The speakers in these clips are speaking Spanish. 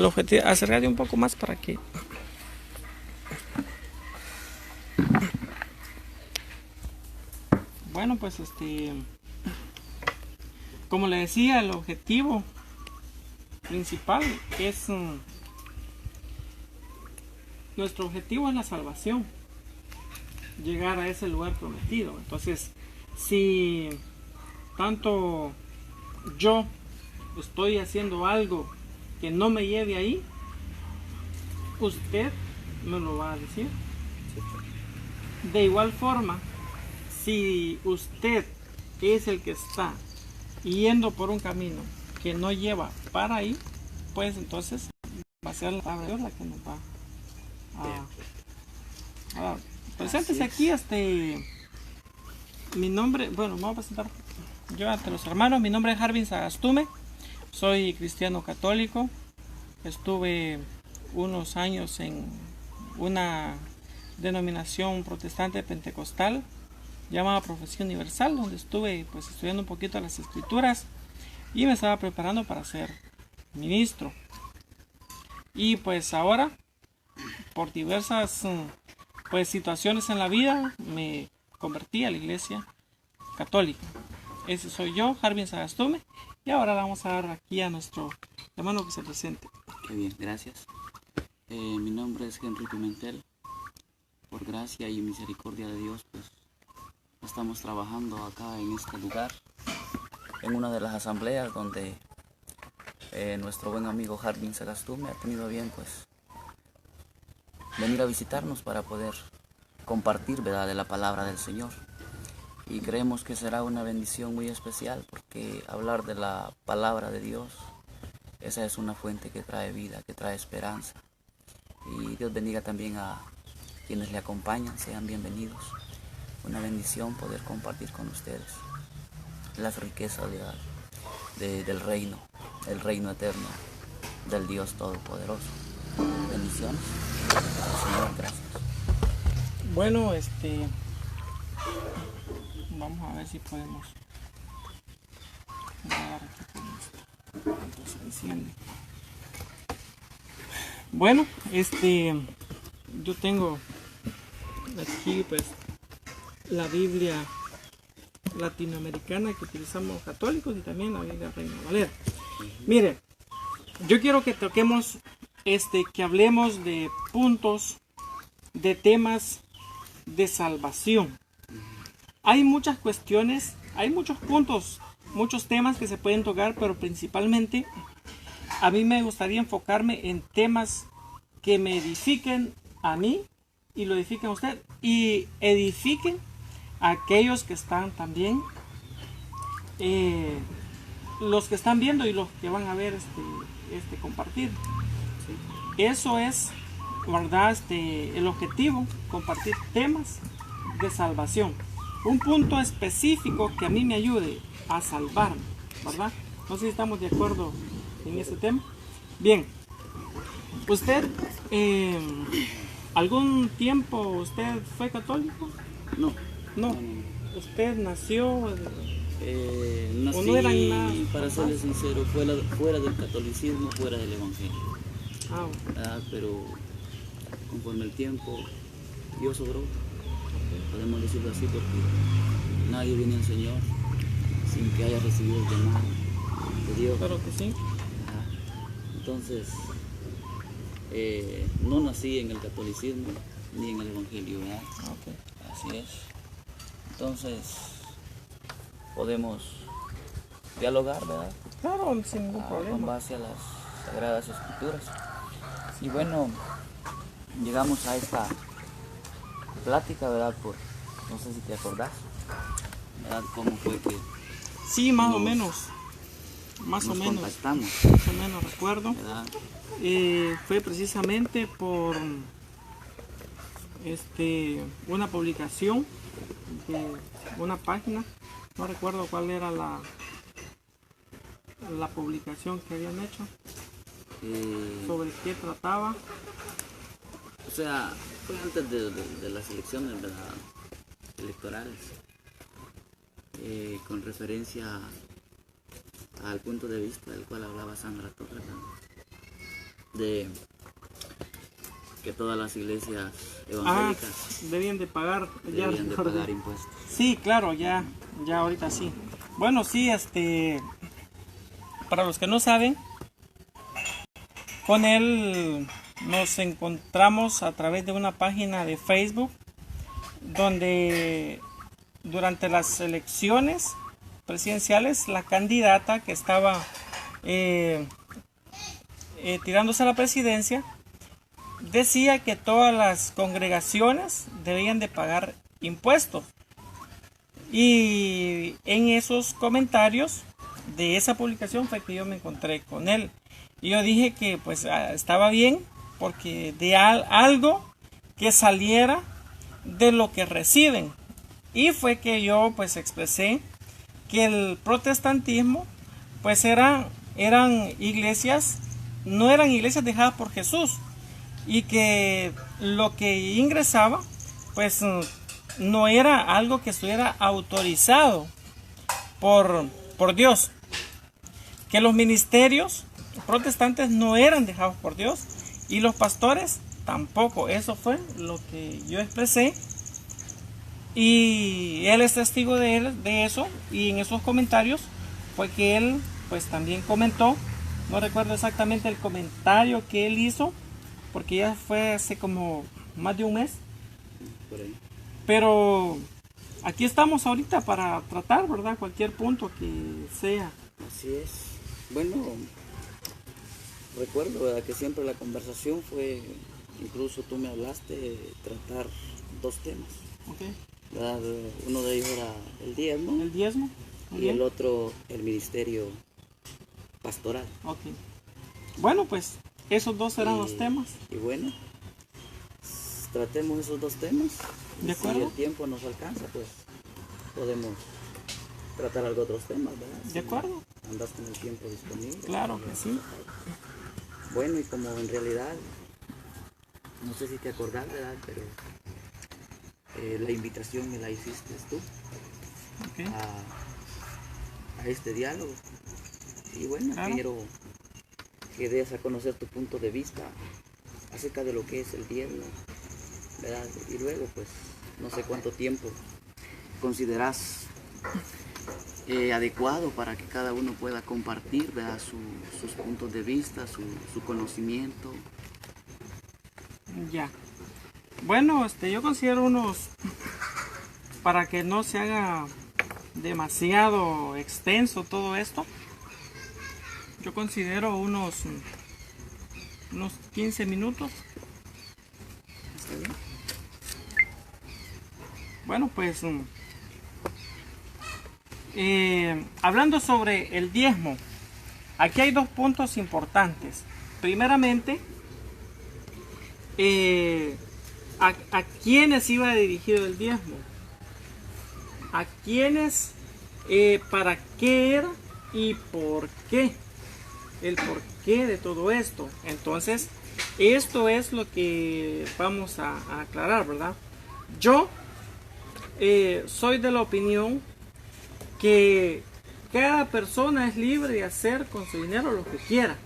El objetivo, acercarte un poco más para que... Bueno, pues como le decía, el objetivo principal es... nuestro objetivo es la salvación. Llegar a ese lugar prometido. Entonces, si tanto yo estoy haciendo algo que no me lleve ahí, usted me lo va a decir. De igual forma, si usted es el que está yendo por un camino que no lleva para ahí, pues entonces va a ser la palabra de Dios la que nos va a dar. Preséntese aquí, mi nombre, bueno, me voy a presentar yo ante los hermanos. Mi nombre es Harvin Sagastume, soy cristiano católico. Estuve unos años en una denominación protestante pentecostal llamada Profesión Universal, donde estuve pues estudiando un poquito las escrituras y me estaba preparando para ser ministro. Y pues ahora, por diversas pues situaciones en la vida, me convertí a la iglesia católica. Ese soy yo, Harvin Sagastume, y ahora vamos a dar aquí a nuestro hermano que se presente. Qué bien, gracias. Mi nombre es Henry Pimentel. Por gracia y misericordia de Dios, pues estamos trabajando acá en este lugar, en una de las asambleas donde nuestro buen amigo Harvin Sagastume ha tenido bien pues venir a visitarnos para poder compartir, ¿verdad?, de la palabra del Señor. Y creemos que será una bendición muy especial, porque hablar de la palabra de Dios, esa es una fuente que trae vida, que trae esperanza. Y Dios bendiga también a quienes le acompañan, sean bienvenidos. Una bendición poder compartir con ustedes las riquezas del reino, el reino eterno del Dios Todopoderoso. Bendiciones. Señor, gracias. Bueno, vamos a ver si podemos grabar aquí con esto. Entonces enciende. Bueno, yo tengo aquí pues la Biblia latinoamericana que utilizamos católicos y también la Biblia Reina Valera. Mire, yo quiero que toquemos, que hablemos de puntos, de temas de salvación. Hay muchas cuestiones, hay muchos puntos, muchos temas que se pueden tocar, pero principalmente a mí me gustaría enfocarme en temas que me edifiquen a mí y lo edifiquen a usted y edifiquen a aquellos que están también, los que están viendo y los que van a ver compartir. Eso es, ¿verdad?, el objetivo, compartir temas de salvación. Un punto específico que a mí me ayude a salvarme, ¿verdad? No sé si estamos de acuerdo en ese tema. Bien, ¿usted algún tiempo usted fue católico? No. No. ¿Usted nació? Nací, ¿O no eran nada? para serle sincero, fuera del catolicismo, fuera del evangelio. Pero conforme el tiempo, Dios obró, podemos decirlo así, porque nadie viene al Señor sin que haya recibido el llamado de Dios. Claro que sí. Entonces, no nací en el catolicismo ni en el evangelio, ¿verdad? Okay. Así es. Entonces, podemos dialogar, ¿verdad? Claro, sin ningún problema. Con base a las Sagradas Escrituras. Y bueno, llegamos a esta plática, ¿verdad? No sé si te acordás, ¿verdad? ¿Cómo fue que sí, más o menos. Más o menos. Contactamos. Más o menos recuerdo. ¿Verdad? Fue precisamente por una publicación de una página. No recuerdo cuál era la publicación que habían hecho. ¿Sobre qué trataba? O sea, fue antes de las elecciones, ¿verdad?, electorales, con referencia al punto de vista del cual hablaba Sandra Torres, de que todas las iglesias evangélicas debían de pagar, debían de pagar impuestos. Sí, claro, ya ahorita sí. Bueno, sí, para los que no saben, con él nos encontramos a través de una página de Facebook donde durante las elecciones presidenciales la candidata que estaba tirándose a la presidencia decía que todas las congregaciones debían de pagar impuestos, y en esos comentarios de esa publicación fue que yo me encontré con él y yo dije que pues estaba bien, porque de algo que saliera de lo que reciben, y fue que yo pues expresé que el protestantismo pues eran iglesias, no eran iglesias dejadas por Jesús, y que lo que ingresaba pues no era algo que estuviera autorizado por Dios, que los ministerios protestantes no eran dejados por Dios y los pastores tampoco. Eso fue lo que yo expresé, y él es testigo de eso, y en esos comentarios fue que él pues también comentó. No recuerdo exactamente el comentario que él hizo, porque ya fue hace como más de un mes. Por ahí. Pero aquí estamos ahorita para tratar, ¿verdad? Cualquier punto que sea. Así es. Bueno, recuerdo, ¿verdad?, que siempre la conversación fue, incluso tú me hablaste de tratar dos temas. Okay. ¿Verdad? Uno de ellos era el diezmo. El diezmo. Y el otro, el ministerio pastoral. Ok. Bueno, pues esos dos serán los temas. Y bueno, tratemos esos dos temas. ¿De acuerdo? Si el tiempo nos alcanza, pues podemos tratar algo otros temas, ¿verdad? ¿De acuerdo? Andas con el tiempo disponible. Claro que sí. Bueno, y como en realidad, no sé si te acordás, ¿verdad?, pero la invitación me la hiciste tú, Okay. a este diálogo. Y bueno, Claro. quiero que des a conocer tu punto de vista acerca de lo que es el diezmo, ¿verdad? Y luego, pues, no sé cuánto tiempo consideras adecuado para que cada uno pueda compartir, ¿verdad?, sus puntos de vista, su conocimiento. Ya. Bueno, yo considero para que no se haga demasiado extenso todo esto, yo considero unos 15 minutos. ¿Está bien? Bueno, pues hablando sobre el diezmo, aquí hay dos puntos importantes. Primeramente, ¿a quiénes iba dirigido el diezmo? ¿A quiénes? ¿Para qué era? ¿Y por qué? El porqué de todo esto. Entonces, esto es lo que vamos a aclarar, ¿verdad? Yo soy de la opinión que cada persona es libre de hacer con su dinero lo que quiera.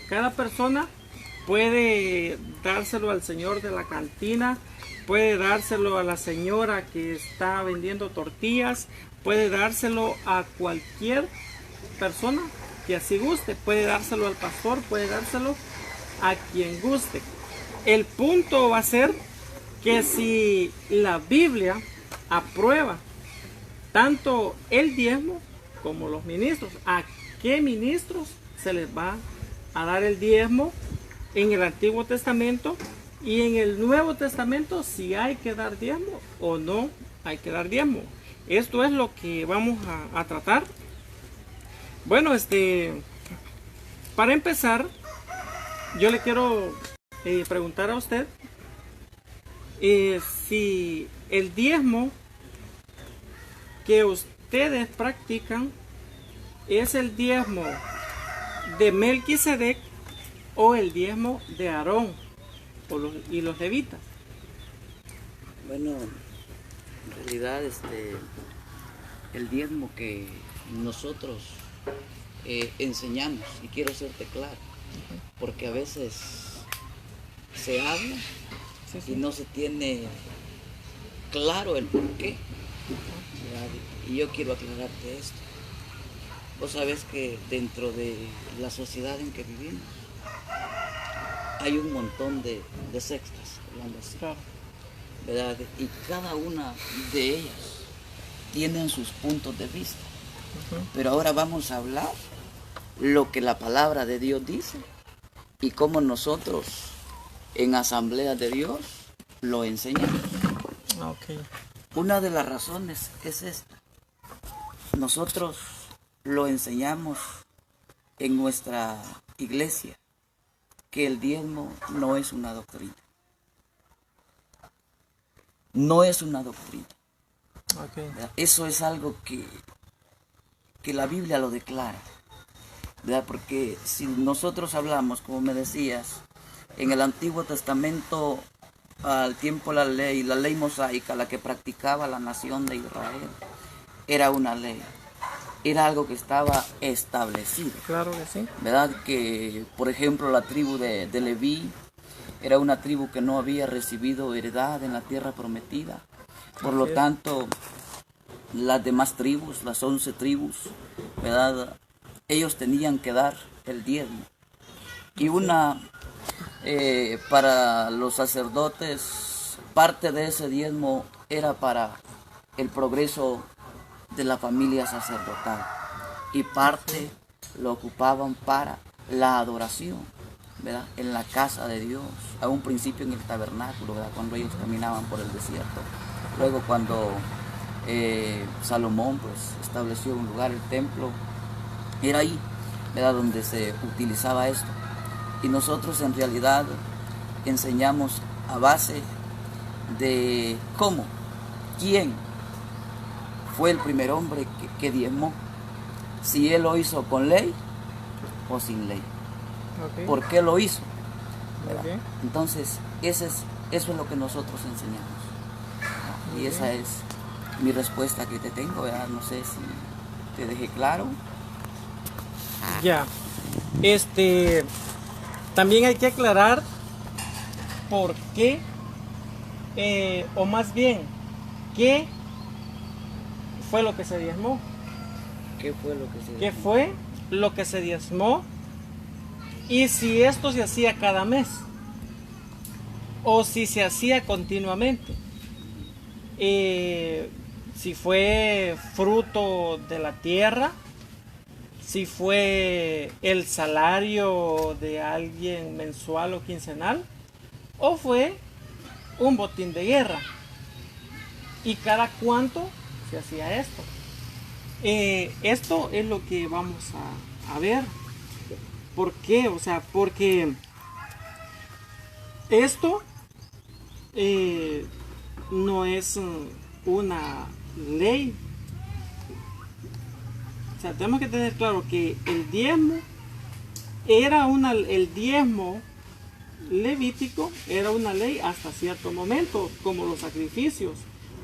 Cada persona puede dárselo al señor de la cantina, puede dárselo a la señora que está vendiendo tortillas, puede dárselo a cualquier persona que así guste, puede dárselo al pastor, puede dárselo a quien guste. El punto va a ser que si la Biblia aprueba tanto el diezmo como los ministros, ¿a qué ministros se les va a dar el diezmo en el Antiguo Testamento? Y en el Nuevo Testamento, si hay que dar diezmo o no hay que dar diezmo. Esto es lo que vamos a tratar. Bueno, para empezar, yo le quiero preguntar a usted si el diezmo que ustedes practican es el diezmo de Melquisedec o el diezmo de Aarón y los levitas. Bueno, en realidad el diezmo que nosotros enseñamos, y quiero serte claro, porque a veces se habla Sí, sí. y no se tiene claro el porqué, ¿verdad? Y yo quiero aclararte esto. Vos sabés que dentro de la sociedad en que vivimos hay un montón de sectas, hablando así, Claro. ¿verdad? Y cada una de ellas tienen sus puntos de vista. Ujú. Pero ahora vamos a hablar lo que la palabra de Dios dice y cómo nosotros en Asamblea de Dios lo enseñamos. Ok. Una de las razones es esta. Nosotros lo enseñamos en nuestra iglesia, que el diezmo no es una doctrina. No es una doctrina. Ok. Eso es algo que la Biblia lo declara, ¿verdad? Porque si nosotros hablamos, como me decías, en el Antiguo Testamento, al tiempo la ley mosaica, la que practicaba la nación de Israel, era una ley, era algo que estaba establecido, Claro que sí. ¿verdad? Que, por ejemplo, la tribu de Leví era una tribu que no había recibido heredad en la tierra prometida. Por lo Así es. tanto, las demás tribus, las 11 tribus, ¿verdad? Ellos tenían que dar el diezmo. Y para los sacerdotes, parte de ese diezmo era para el progreso de la familia sacerdotal. Y parte lo ocupaban para la adoración, ¿verdad? En la casa de Dios, a un principio en el tabernáculo, ¿verdad? Cuando ellos caminaban por el desierto. Luego cuando Salomón pues estableció un lugar, el templo, era ahí, ¿verdad? Donde se utilizaba esto. Y nosotros en realidad enseñamos a base de cómo, quién fue el primer hombre que diezmó, si él lo hizo con ley o sin ley, Ok. por qué lo hizo, Muy ¿verdad? bien. Entonces eso es lo que nosotros enseñamos, ¿verdad? Muy Y esa bien. es mi respuesta que te tengo, ¿verdad? No sé si te dejé claro. Ya. También hay que aclarar por qué, o más bien, qué fue lo que se diezmó. ¿Qué fue lo que se ¿Qué diezmó? fue lo que se diezmó? Y si esto se hacía cada mes o si se hacía continuamente. Si fue fruto de la tierra, si fue el salario de alguien mensual o quincenal, o fue un botín de guerra. ¿Y cada cuánto se hacía esto? Esto es lo que vamos a ver. ¿Por qué? O sea, porque esto no es una ley. O sea, tenemos que tener claro que el diezmo el diezmo levítico era una ley hasta cierto momento, como los sacrificios,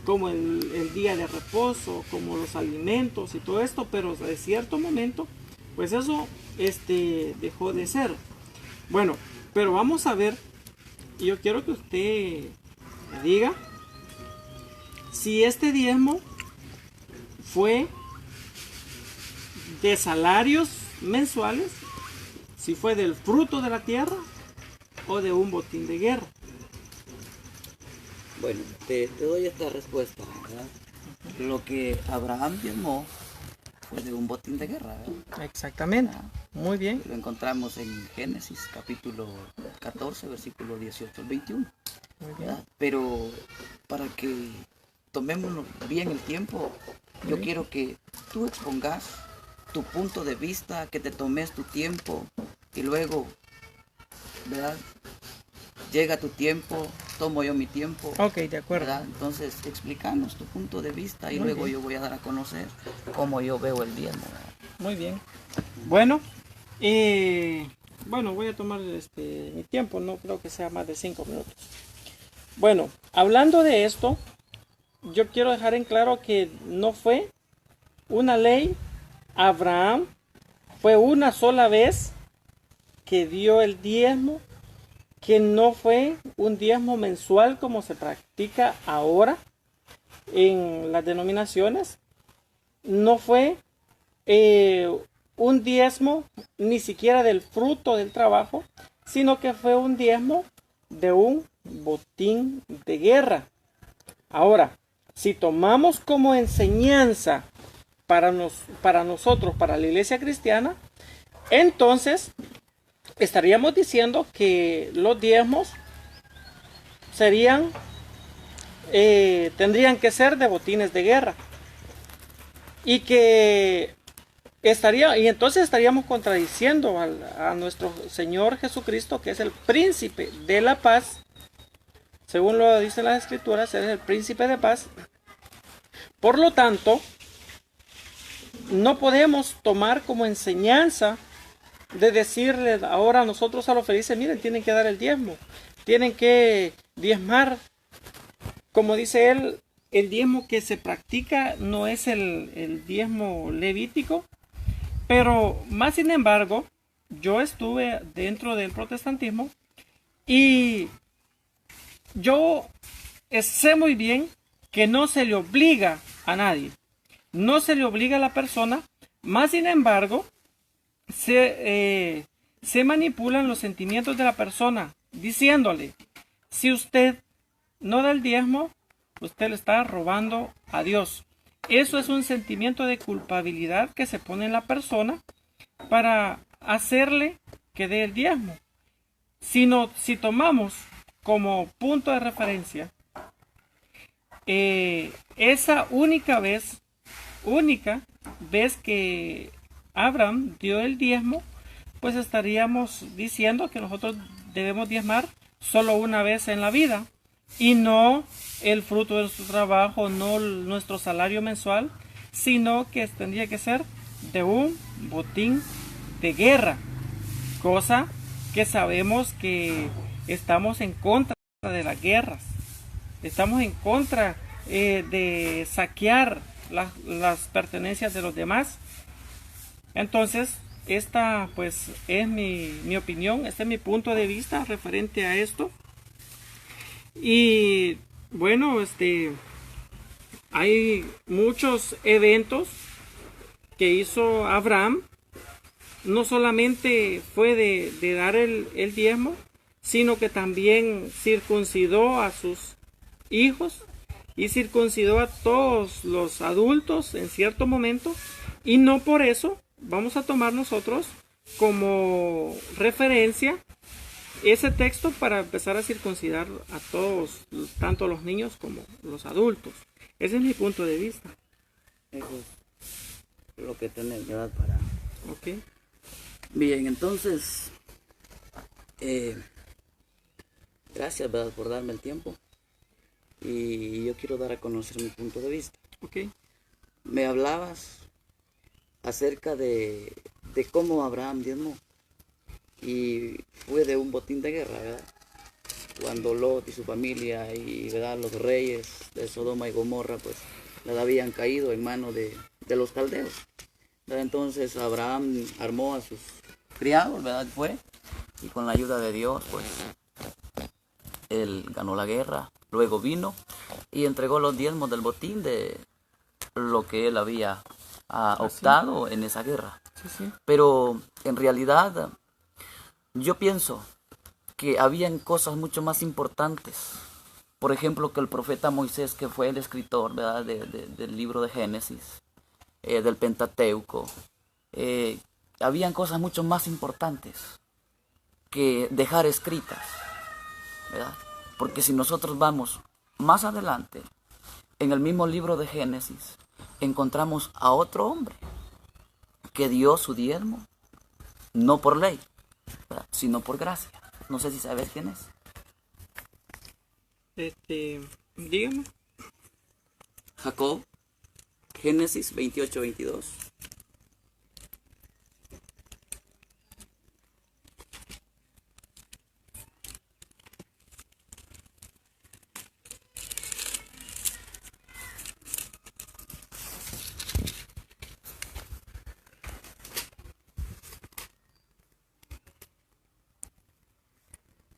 como el día de reposo, como los alimentos y todo esto, pero de cierto momento, pues eso dejó de ser. Bueno, pero vamos a ver, y yo quiero que usted me diga si este diezmo fue de salarios mensuales, si fue del fruto de la tierra o de un botín de guerra. Bueno, te doy esta respuesta, ¿verdad? Lo que Abraham diezmó fue de un botín de guerra, ¿verdad? Exactamente. Muy bien. Lo encontramos en Génesis capítulo 14, versículo 18 al 21. Muy bien. ¿Verdad? Pero para que tomemos bien el tiempo, yo Sí. quiero que tú expongas tu punto de vista, que te tomes tu tiempo y luego, ¿verdad? Llega tu tiempo, tomo yo mi tiempo. Ok, de acuerdo. ¿Verdad? Entonces, explícanos tu punto de vista y Muy luego bien. yo voy a dar a conocer cómo yo veo el diezmo, ¿verdad? Muy bien. Bueno, bueno, voy a tomar mi tiempo, no creo que sea más de 5 minutos. Bueno, hablando de esto, yo quiero dejar en claro que no fue una ley. Abraham fue una sola vez que dio el diezmo, que no fue un diezmo mensual como se practica ahora en las denominaciones, no fue un diezmo ni siquiera del fruto del trabajo, sino que fue un diezmo de un botín de guerra. Ahora, si tomamos como enseñanza para nosotros, para la iglesia cristiana, entonces estaríamos diciendo que los diezmos tendrían que ser de botines de guerra. Y que y entonces estaríamos contradiciendo a nuestro Señor Jesucristo, que es el príncipe de la paz. Según lo dicen las escrituras, Él es el príncipe de paz. Por lo tanto, no podemos tomar como enseñanza de decirle ahora a nosotros a los felices, miren, tienen que dar el diezmo, tienen que diezmar. Como dice él, el diezmo que se practica no es el diezmo levítico, pero más sin embargo, yo estuve dentro del protestantismo y yo sé muy bien que no se le obliga a nadie, no se le obliga a la persona, más sin embargo, se manipulan los sentimientos de la persona, diciéndole, si usted no da el diezmo, usted le está robando a Dios. Eso es un sentimiento de culpabilidad que se pone en la persona para hacerle que dé el diezmo. Si tomamos como punto de referencia esa única vez que Abraham dio el diezmo, pues estaríamos diciendo que nosotros debemos diezmar solo una vez en la vida y no el fruto de nuestro trabajo, no nuestro salario mensual, sino que tendría que ser de un botín de guerra, cosa que sabemos que estamos en contra de las guerras, estamos en contra de saquear las pertenencias de los demás. Entonces, esta pues es mi opinión, este es mi punto de vista referente a esto. Y bueno, hay muchos eventos que hizo Abraham. No solamente fue de dar el diezmo, sino que también circuncidó a sus hijos y circuncidó a todos los adultos en cierto momento. Y no por eso vamos a tomar nosotros como referencia ese texto para empezar a circuncidar a todos, tanto los niños como los adultos. Ese es mi punto de vista. Eso es lo que tenés, ¿verdad? Para... Ok. Bien, entonces, gracias, ¿verdad?, por darme el tiempo. Y yo quiero dar a conocer mi punto de vista. Ok. Me hablabas acerca de cómo Abraham diezmó. Y fue de un botín de guerra, ¿verdad? Cuando Lot y su familia y, ¿verdad?, los reyes de Sodoma y Gomorra pues habían caído en manos de los caldeos, ¿verdad? Entonces Abraham armó a sus criados, ¿verdad? Y con la ayuda de Dios pues él ganó la guerra. Luego vino y entregó los diezmos del botín de lo que él había optado en esa guerra. Sí. Pero en realidad yo pienso que habían cosas mucho más importantes. Por ejemplo, que el profeta Moisés, que fue el escritor, ¿verdad?, del libro de Génesis, del Pentateuco, habían cosas mucho más importantes que dejar escritas, ¿verdad? Porque si nosotros vamos más adelante, en el mismo libro de Génesis, encontramos a otro hombre que dio su diezmo, no por ley, ¿verdad?, sino por gracia. No sé si sabes quién es. Dígame. Jacob, Génesis 28-22.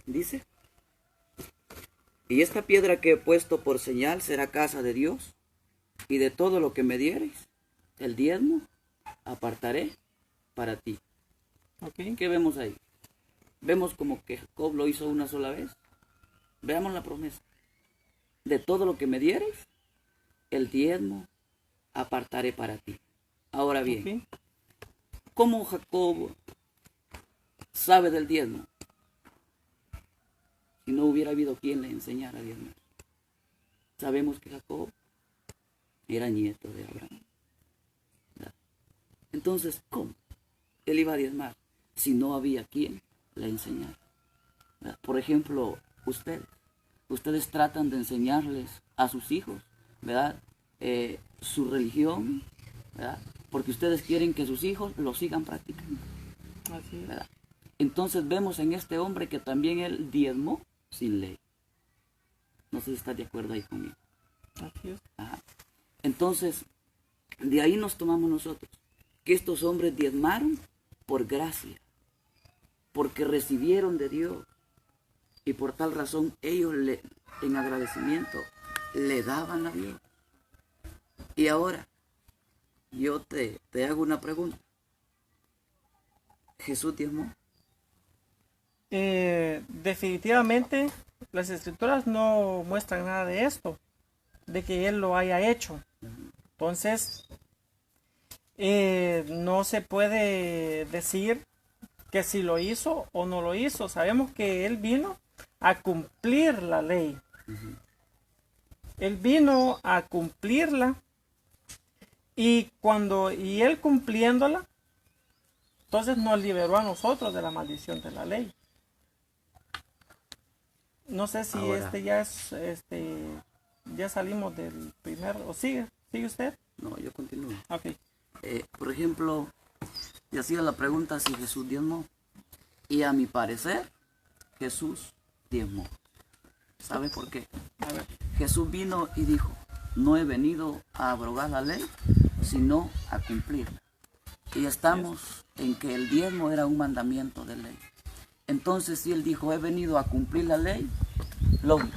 Dice, y esta piedra que he puesto por señal será casa de Dios, y de todo lo que me diereis, el diezmo apartaré para ti. Ok. ¿Qué vemos ahí? Vemos como que Jacob lo hizo una sola vez. Veamos la promesa. De todo lo que me diereis, el diezmo apartaré para ti. Ahora bien, Ok. ¿cómo Jacob sabe del diezmo? Si no hubiera habido quien le enseñara a diezmar. Sabemos que Jacob era nieto de Abraham, ¿verdad? Entonces, ¿cómo él iba a diezmar si no había quien le enseñara? ¿Verdad? Por ejemplo, ustedes tratan de enseñarles a sus hijos, ¿verdad? Su religión, ¿verdad? Porque ustedes quieren que sus hijos lo sigan practicando, Así es. ¿verdad? Entonces vemos en este hombre que también él diezmó sin ley. No sé si estás de acuerdo ahí conmigo. Así es. Ajá. Entonces, de ahí nos tomamos nosotros, que estos hombres diezmaron por gracia, porque recibieron de Dios, y por tal razón ellos en agradecimiento le daban a Dios. Y ahora, yo te hago una pregunta. ¿Jesús diezmó? Definitivamente las escrituras no muestran nada de esto, de que él lo haya hecho. Entonces, no se puede decir que si lo hizo o no lo hizo. Sabemos que él vino a cumplir la ley. Él vino a cumplirla y él cumpliéndola, entonces nos liberó a nosotros de la maldición de la ley. No sé si Ahora. ya salimos del primero, o sigue usted. No, yo continúo. Ok. Por ejemplo, te hacía la pregunta si Jesús diezmó. Y a mi parecer, Jesús diezmó. ¿Sabe por qué? A ver. Jesús vino y dijo, no he venido a abrogar la ley, sino a cumplirla. Y estamos en que el diezmo era un mandamiento de ley. Entonces, si él dijo, he venido a cumplir la ley, lógico,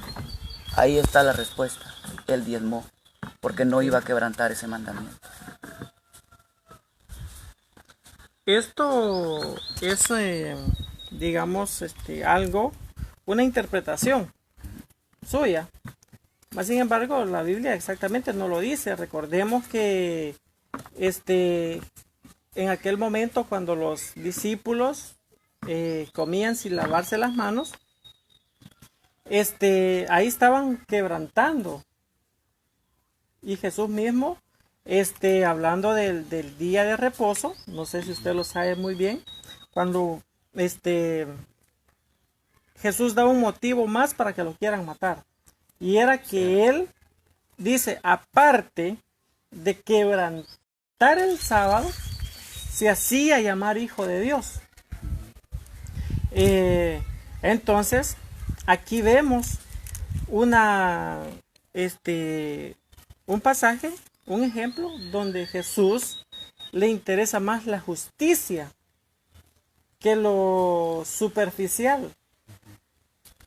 ahí está la respuesta. Él diezmó, porque no iba a quebrantar ese mandamiento. Esto es, digamos, una interpretación suya. Mas, sin embargo, la Biblia exactamente no lo dice. Recordemos que en aquel momento, cuando los discípulos comían sin lavarse las manos, ahí estaban quebrantando. Y Jesús mismo, hablando del día de reposo, no sé si usted lo sabe muy bien, cuando Jesús da un motivo más para que lo quieran matar. Y era que él dice, aparte de quebrantar el sábado, se hacía llamar hijo de Dios. Entonces, aquí vemos un pasaje, un ejemplo, donde Jesús le interesa más la justicia que lo superficial.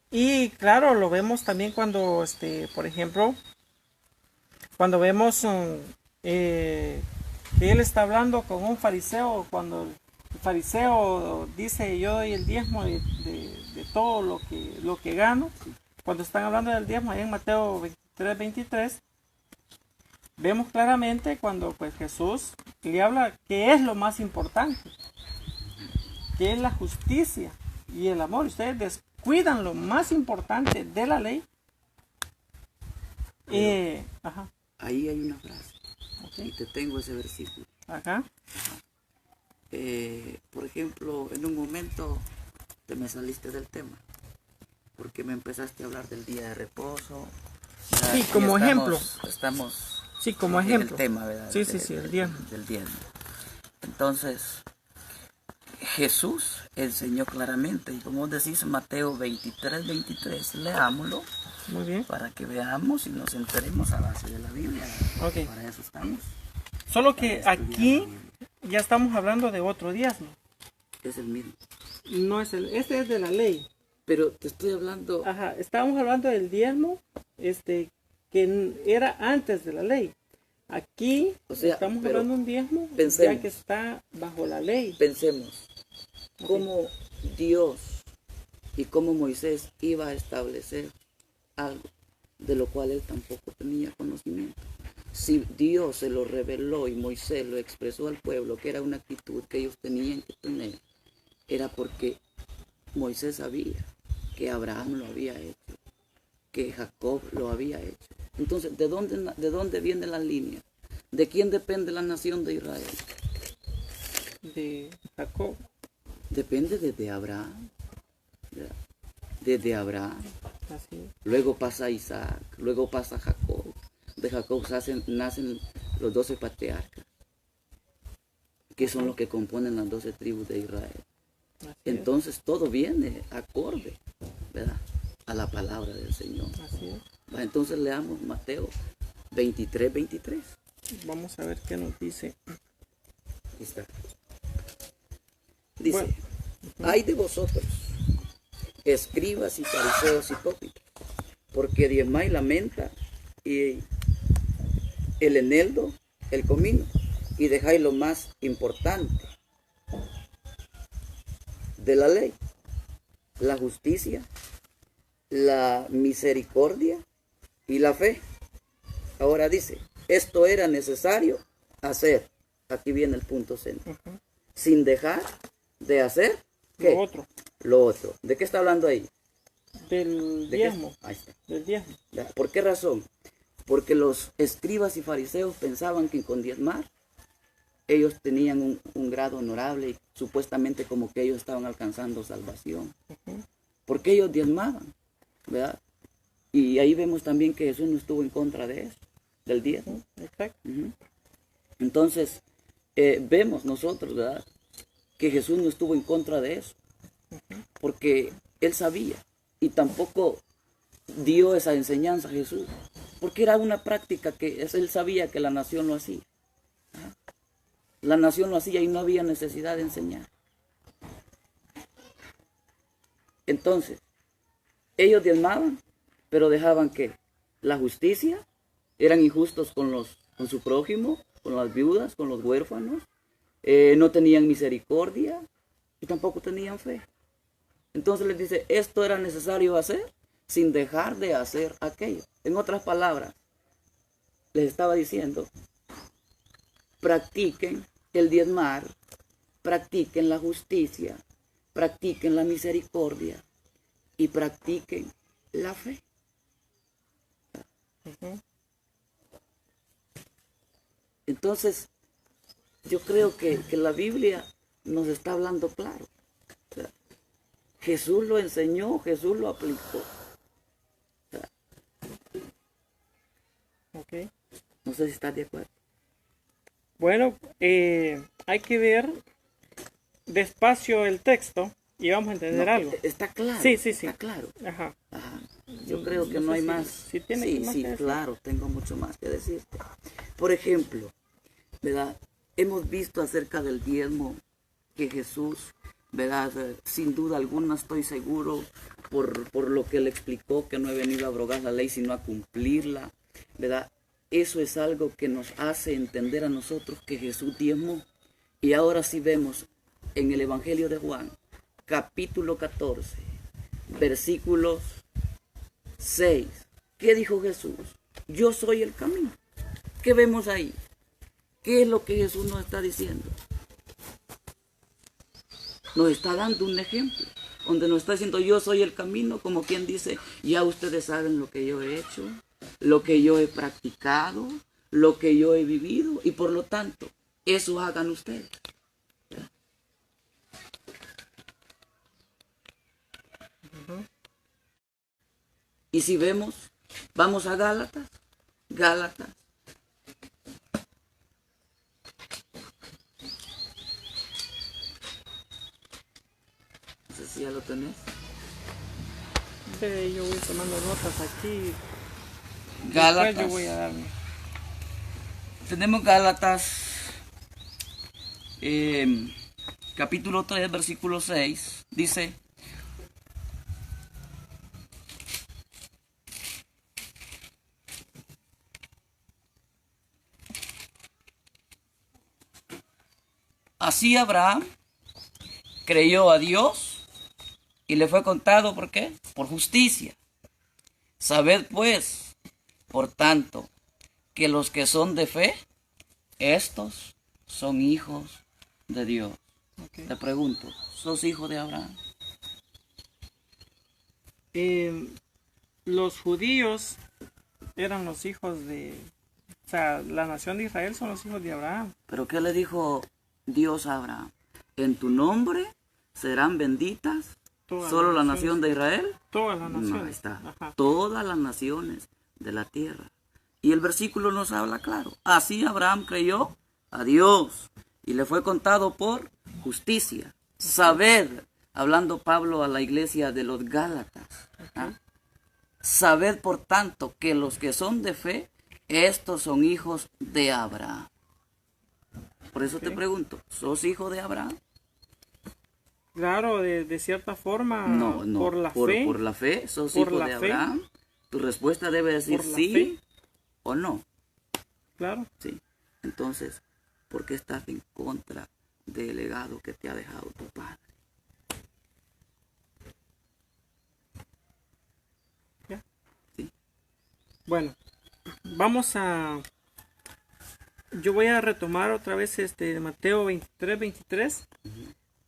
Y claro, lo vemos también cuando, por ejemplo, cuando vemos que él está hablando con un fariseo, cuando el fariseo dice, yo doy el diezmo de todo lo que gano. Cuando están hablando del diezmo, ahí en Mateo 23, vemos claramente cuando pues Jesús le habla que es lo más importante, que es la justicia y el amor. Ustedes descuidan lo más importante de la ley. Ajá. Ahí hay una frase, Okay. y te tengo ese versículo. Ajá. Por ejemplo, en un momento te me saliste del tema, porque me empezaste a hablar del día de reposo. Sí, Y como ejemplo. Estamos Sí, como en ejemplo. el tema, ¿verdad? Sí, el diezmo. Del diezmo. Entonces, Jesús enseñó claramente, y como decís, Mateo 23, leámoslo, Muy bien. para que veamos y nos enteremos a base de la Biblia. Ok. Para eso estamos. Solo que aquí ya estamos hablando de otro diezmo. Es el mismo. No es este es de la ley. Pero te estoy hablando... Ajá, estábamos hablando del diezmo, que era antes de la ley. Aquí O sea, estamos pero hablando de un diezmo pensemos. ya que está bajo la ley. Pensemos, Ok. cómo Dios y cómo Moisés iba a establecer algo de lo cual él tampoco tenía conocimiento. Si Dios se lo reveló y Moisés lo expresó al pueblo, que era una actitud que ellos tenían que tener, era porque Moisés sabía que Abraham lo había hecho, que Jacob lo había hecho. Entonces, ¿de dónde viene la línea? ¿De quién depende la nación de Israel? De Jacob. Depende desde Abraham. Desde Abraham. Así es. Luego pasa Isaac, luego pasa Jacob. De Jacob nacen los 12 patriarcas, que son los que componen las 12 tribus de Israel. Así es. Entonces todo viene acorde, ¿verdad?, a la palabra del Señor. Así es. Entonces leamos Mateo 23, 23. Vamos a ver qué nos dice. Aquí está. Dice, Bueno. ay de vosotros, escribas y fariseos hipócritas, porque diezmáis la menta y el eneldo, el comino, y dejáis lo más importante de la ley, la justicia, la misericordia y la fe. Ahora dice, esto era necesario hacer, aquí viene el punto centro, Ujú. sin dejar de hacer, ¿qué? Lo otro, Lo otro. ¿De qué está hablando ahí? del ¿De qué? diezmo. Ahí está. Del diezmo. ¿Por qué razón? Porque los escribas y fariseos pensaban que con diezmar ellos tenían un grado honorable y supuestamente como que ellos estaban alcanzando salvación. Ujú. Porque ellos diezmaban, ¿verdad? Y ahí vemos también que Jesús no estuvo en contra de eso, del diezmo. Exacto. Ujú. Entonces, vemos nosotros, ¿verdad?, que Jesús no estuvo en contra de eso, porque él sabía y tampoco dio esa enseñanza a Jesús, porque era una práctica que él sabía que la nación lo hacía. La nación lo hacía y no había necesidad de enseñar. Entonces, ellos diezmaban, pero dejaban que la justicia, eran injustos con su prójimo, con las viudas, con los huérfanos, no tenían misericordia y tampoco tenían fe. Entonces les dice, esto era necesario hacer sin dejar de hacer aquello. En otras palabras, les estaba diciendo, practiquen el diezmar, practiquen la justicia, practiquen la misericordia y practiquen la fe. Ujú. Entonces, yo creo que la Biblia nos está hablando claro. O sea, Jesús lo enseñó, Jesús lo aplicó. O sea, Ok. no sé si estás de acuerdo. Bueno, hay que ver despacio el texto y vamos a entender No, algo. está claro. Sí. Está claro. Ajá. Ajá. Yo creo que No no sé hay si- más. si tiene Sí, más sí, que decir. claro, tengo mucho más que decirte. Por ejemplo, ¿verdad? Hemos visto acerca del diezmo que Jesús, ¿verdad? Sin duda alguna estoy seguro por lo que él explicó, que no he venido a abrogar la ley sino a cumplirla, ¿verdad? Eso es algo que nos hace entender a nosotros que Jesús diezmó. Y ahora sí vemos en el Evangelio de Juan, capítulo 14, versículos 6. ¿Qué dijo Jesús? Yo soy el camino. ¿Qué vemos ahí? ¿Qué es lo que Jesús nos está diciendo? Nos está dando un ejemplo, donde nos está diciendo yo soy el camino, como quien dice, ya ustedes saben lo que yo he hecho, lo que yo he practicado, lo que yo he vivido, y por lo tanto, eso hagan ustedes. Y si vemos, vamos a Gálatas, no sé si ya lo tenés. Yo voy tomando notas aquí. Gálatas. Después yo voy a darme. Tenemos Gálatas, capítulo 3, versículo 6, dice, Así Abraham creyó a Dios y le fue contado, ¿por qué? Por justicia. Sabed pues, por tanto, que los que son de fe, estos son hijos de Dios. Okay. Te pregunto, ¿sos hijo de Abraham? Los judíos eran los hijos de... O sea, la nación de Israel son los hijos de Abraham. ¿Pero qué le dijo Dios a Abraham? En tu nombre serán benditas solo la nación de Israel. Todas las naciones. No, ahí está. Ajá. Todas las naciones de la tierra. Y el versículo nos habla claro. Así Abraham creyó a Dios y le fue contado por justicia. Sabed, hablando Pablo a la iglesia de los Gálatas. ¿Ah? Sabed por tanto que los que son de fe, estos son hijos de Abraham. Por eso te pregunto, ¿sos hijo de Abraham? Claro, de cierta forma, No, por la fe. Por la fe, ¿sos por hijo la de fe. Abraham? Tu respuesta debe decir Por la sí fe. o no. Claro. Sí. Entonces, ¿por qué estás en contra del legado que te ha dejado tu padre? ¿Ya? Sí. Bueno, yo voy a retomar otra vez Mateo 23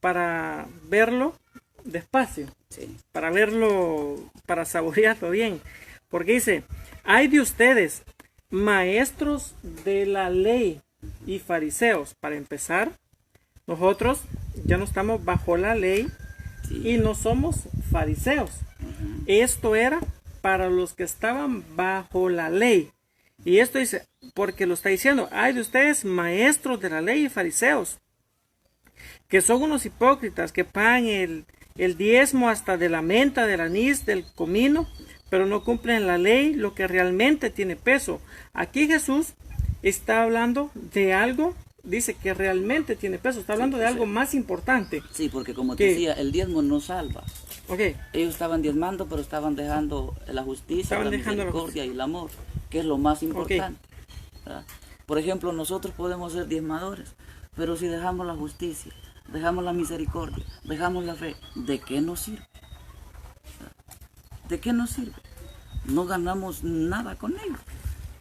para verlo despacio, Sí. para verlo, para saborearlo bien, porque dice, hay de ustedes, maestros de la ley y fariseos. Para empezar, nosotros ya no estamos bajo la ley Sí. y no somos fariseos. Esto era para los que estaban bajo la ley. Y esto dice, porque lo está diciendo, hay de ustedes maestros de la ley y fariseos, que son unos hipócritas, que pagan el diezmo hasta de la menta, del anís, del comino, pero no cumplen la ley, lo que realmente tiene peso. Aquí Jesús está hablando de algo, dice que realmente tiene peso, está hablando de algo más importante. Sí, porque como te decía, el diezmo no salva. Okay. Ellos estaban diezmando, pero estaban dejando la justicia, la misericordia y el amor, que es lo más importante. ¿Verdad? Por ejemplo, nosotros podemos ser diezmadores, pero si dejamos la justicia, dejamos la misericordia, dejamos la fe, ¿de qué nos sirve? ¿De qué nos sirve? No ganamos nada con ello.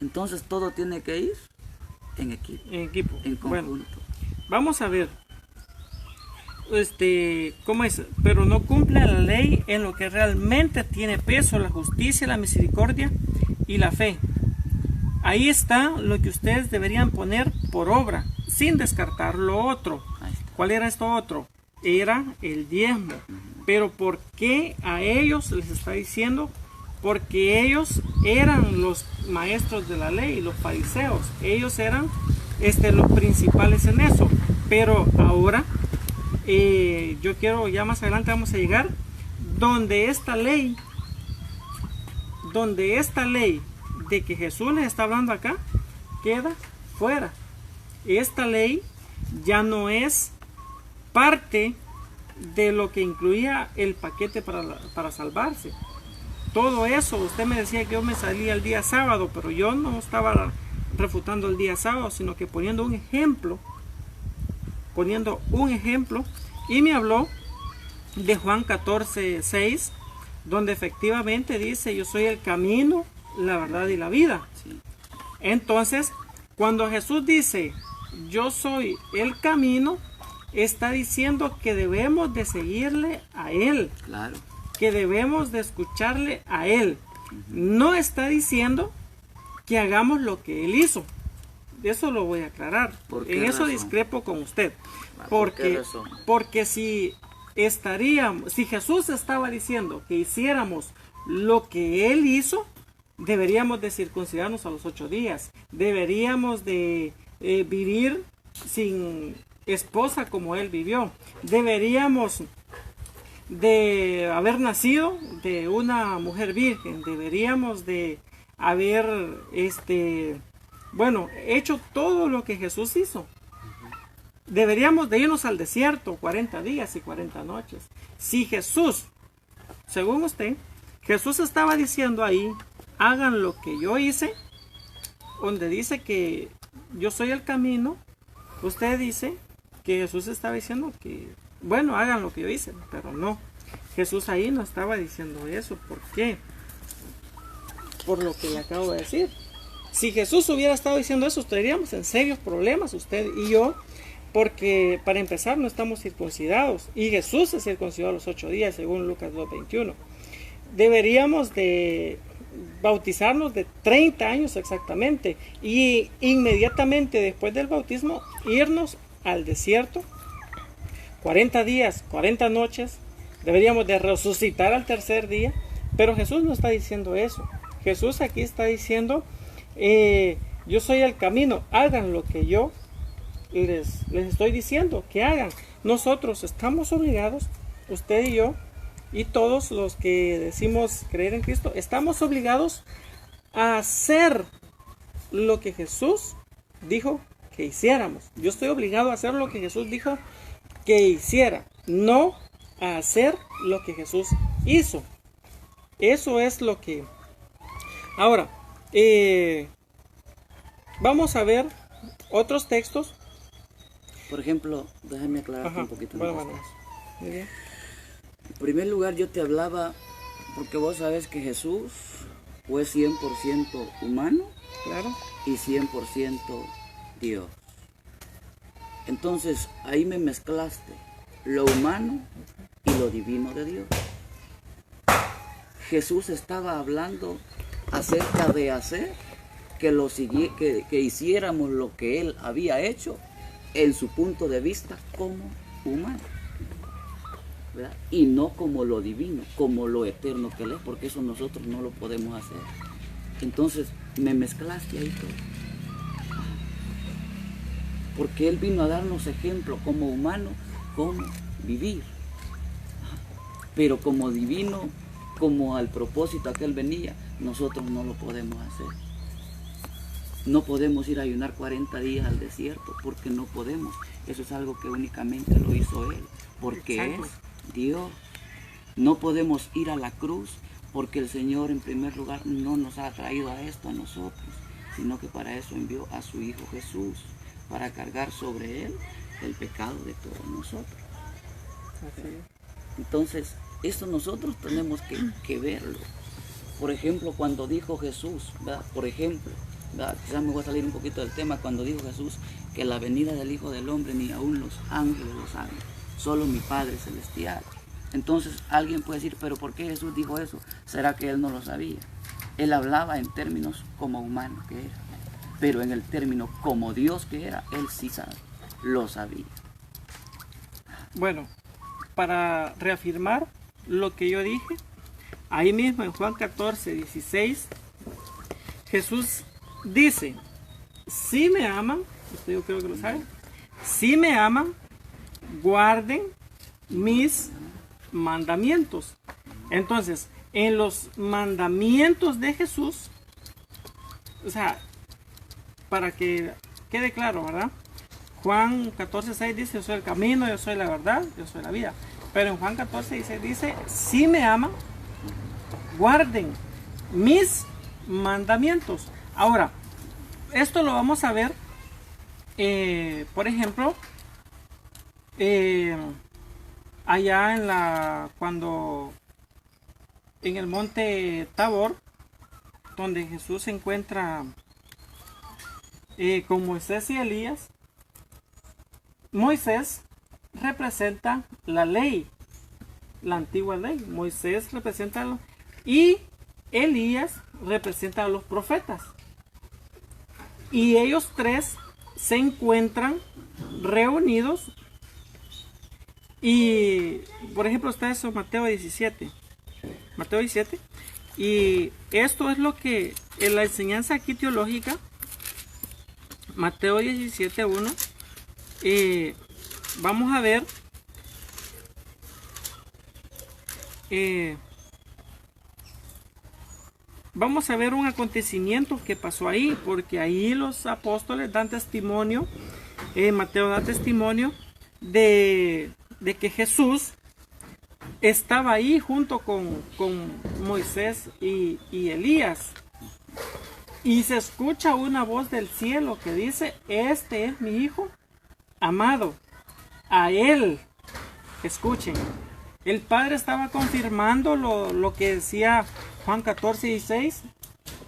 Entonces todo tiene que ir en equipo. En equipo. En conjunto. Bueno, vamos a ver. ¿Cómo es? Pero no cumple la ley en lo que realmente tiene peso, la justicia, la misericordia y la fe. Ahí está lo que ustedes deberían poner por obra, sin descartar lo otro. ¿Cuál era esto otro? Era el diezmo. Pero ¿por qué a ellos les está diciendo? Porque ellos eran los maestros de la ley, los fariseos. Ellos eran los principales en eso. Pero ahora, yo quiero, ya más adelante vamos a llegar, donde esta ley de que Jesús les está hablando acá, queda fuera. Esta ley ya no es parte de lo que incluía el paquete para salvarse. Todo eso, usted me decía que yo me salía el día sábado, pero yo no estaba refutando el día sábado, sino que poniendo un ejemplo, y me habló de Juan 14:6, donde efectivamente dice, yo soy el camino, la verdad y la vida. Sí. Entonces, cuando Jesús dice, yo soy el camino, está diciendo que debemos de seguirle a Él. Claro. Que debemos de escucharle a Él. No está diciendo que hagamos lo que Él hizo. Eso lo voy a aclarar. En eso razón? discrepo con usted. ¿Por qué razón? Porque si Jesús estaba diciendo que hiciéramos lo que Él hizo, deberíamos de circuncidarnos a los 8 días. Deberíamos de vivir sin esposa como Él vivió. Deberíamos de haber nacido de una mujer virgen. Deberíamos de haber hecho todo lo que Jesús hizo. Deberíamos de irnos al desierto 40 días y 40 noches. Si Jesús, según usted, Jesús estaba diciendo ahí, hagan lo que yo hice, donde dice que yo soy el camino, usted dice que Jesús estaba diciendo que, bueno, hagan lo que yo hice, pero no. Jesús ahí no estaba diciendo eso. ¿Por qué? Por lo que le acabo de decir. Si Jesús hubiera estado diciendo eso, estaríamos en serios problemas, usted y yo, porque para empezar no estamos circuncidados, y Jesús se circuncidó a los 8 días, según Lucas 2:21. Deberíamos de bautizarnos de 30 años exactamente, y inmediatamente después del bautismo irnos al desierto, 40 días, 40 noches, deberíamos de resucitar al tercer día, pero Jesús no está diciendo eso. Jesús aquí está diciendo, yo soy el camino, hagan lo que yo les estoy diciendo que hagan. Nosotros estamos obligados, usted y yo, y todos los que decimos creer en Cristo, estamos obligados a hacer lo que Jesús dijo que hiciéramos. Yo estoy obligado a hacer lo que Jesús dijo que hiciera, no a hacer lo que Jesús hizo. Eso es lo que... Ahora, vamos a ver otros textos. Por ejemplo, déjame aclarar un poquito más. Bueno. Muy bien. En primer lugar, yo te hablaba, porque vos sabes que Jesús fue 100% humano, Claro. y 100% Dios. Entonces, ahí me mezclaste lo humano y lo divino de Dios. Jesús estaba hablando acerca de hacer que hiciéramos lo que Él había hecho en su punto de vista como humano, ¿verdad? Y no como lo divino, como lo eterno que Él es, porque eso nosotros no lo podemos hacer. Entonces me mezclaste ahí todo, porque Él vino a darnos ejemplo como humano, cómo vivir, pero como divino, como al propósito a que Él venía, nosotros no lo podemos hacer. No podemos ir a ayunar 40 días al desierto, porque no podemos. Eso es algo que únicamente lo hizo Él, porque Exacto. es Dios. No podemos ir a la cruz, porque el Señor en primer lugar no nos ha traído a esto a nosotros, sino que para eso envió a su Hijo Jesús, para cargar sobre Él el pecado de todos nosotros. Así es. Entonces, esto nosotros tenemos que verlo. Por ejemplo, cuando dijo Jesús, ¿verdad? Por ejemplo, ¿verdad? Quizás me voy a salir un poquito del tema, cuando dijo Jesús que la venida del Hijo del Hombre ni aún los ángeles lo saben, solo mi Padre Celestial. Entonces alguien puede decir, pero ¿por qué Jesús dijo eso? ¿Será que Él no lo sabía? Él hablaba en términos como humano que era, pero en el término como Dios que era, Él sí sabe, lo sabía. Bueno, para reafirmar lo que yo dije, ahí mismo en Juan 14:16, Jesús dice, si me aman, esto yo creo que lo saben, si me aman, guarden mis mandamientos. Entonces, en los mandamientos de Jesús, o sea, para que quede claro, ¿verdad? Juan 14:6 dice, yo soy el camino, yo soy la verdad, yo soy la vida. Pero en Juan 14:16 dice, si me aman, guarden mis mandamientos. Ahora, esto lo vamos a ver, por ejemplo, allá cuando en el monte Tabor, donde Jesús se encuentra con Moisés y Elías. Moisés representa la ley, la antigua ley. Moisés representa y Elías representa a los profetas. Y ellos tres se encuentran reunidos. Y por ejemplo está eso, Mateo 17. Mateo 17. Y esto es lo que en la enseñanza aquí teológica, Mateo 17:1. Vamos a ver un acontecimiento que pasó ahí, porque ahí los apóstoles dan testimonio, Mateo da testimonio de que Jesús estaba ahí junto con Moisés y Elías, y se escucha una voz del cielo que dice, este es mi hijo amado, a él, escuchen, el Padre estaba confirmando lo que decía Juan 14:16,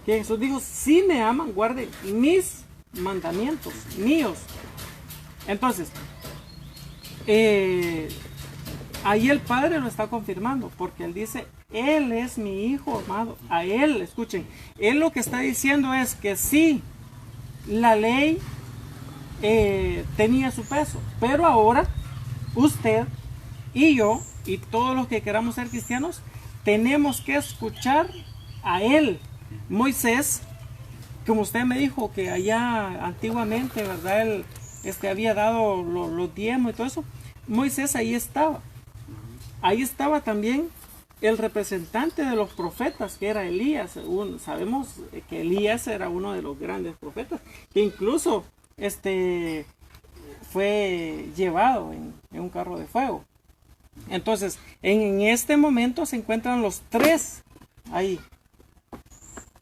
que Jesús dijo, si me aman, guarden mis mandamientos, míos. Entonces, ahí el Padre lo está confirmando, porque Él dice, Él es mi Hijo amado, a Él, escuchen, Él lo que está diciendo es que sí, la ley tenía su peso, pero ahora usted y yo y todos los que queramos ser cristianos tenemos que escuchar a Él. Moisés, como usted me dijo que allá antiguamente, ¿verdad? Él había dado los diezmos y todo eso. Moisés ahí estaba. Ahí estaba también el representante de los profetas, que era Elías. Sabemos que Elías era uno de los grandes profetas, que incluso fue llevado en un carro de fuego. Entonces, en este momento se encuentran los tres ahí.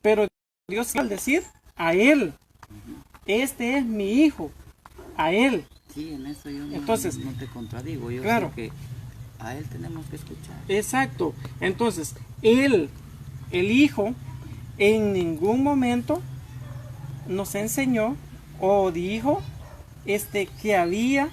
Pero Dios al decir a Él, este es mi Hijo, a Él. Sí, en eso yo Entonces, no te contradigo. Yo claro, sé que a Él tenemos que escuchar. Exacto. Entonces, Él, el Hijo, en ningún momento nos enseñó o dijo que había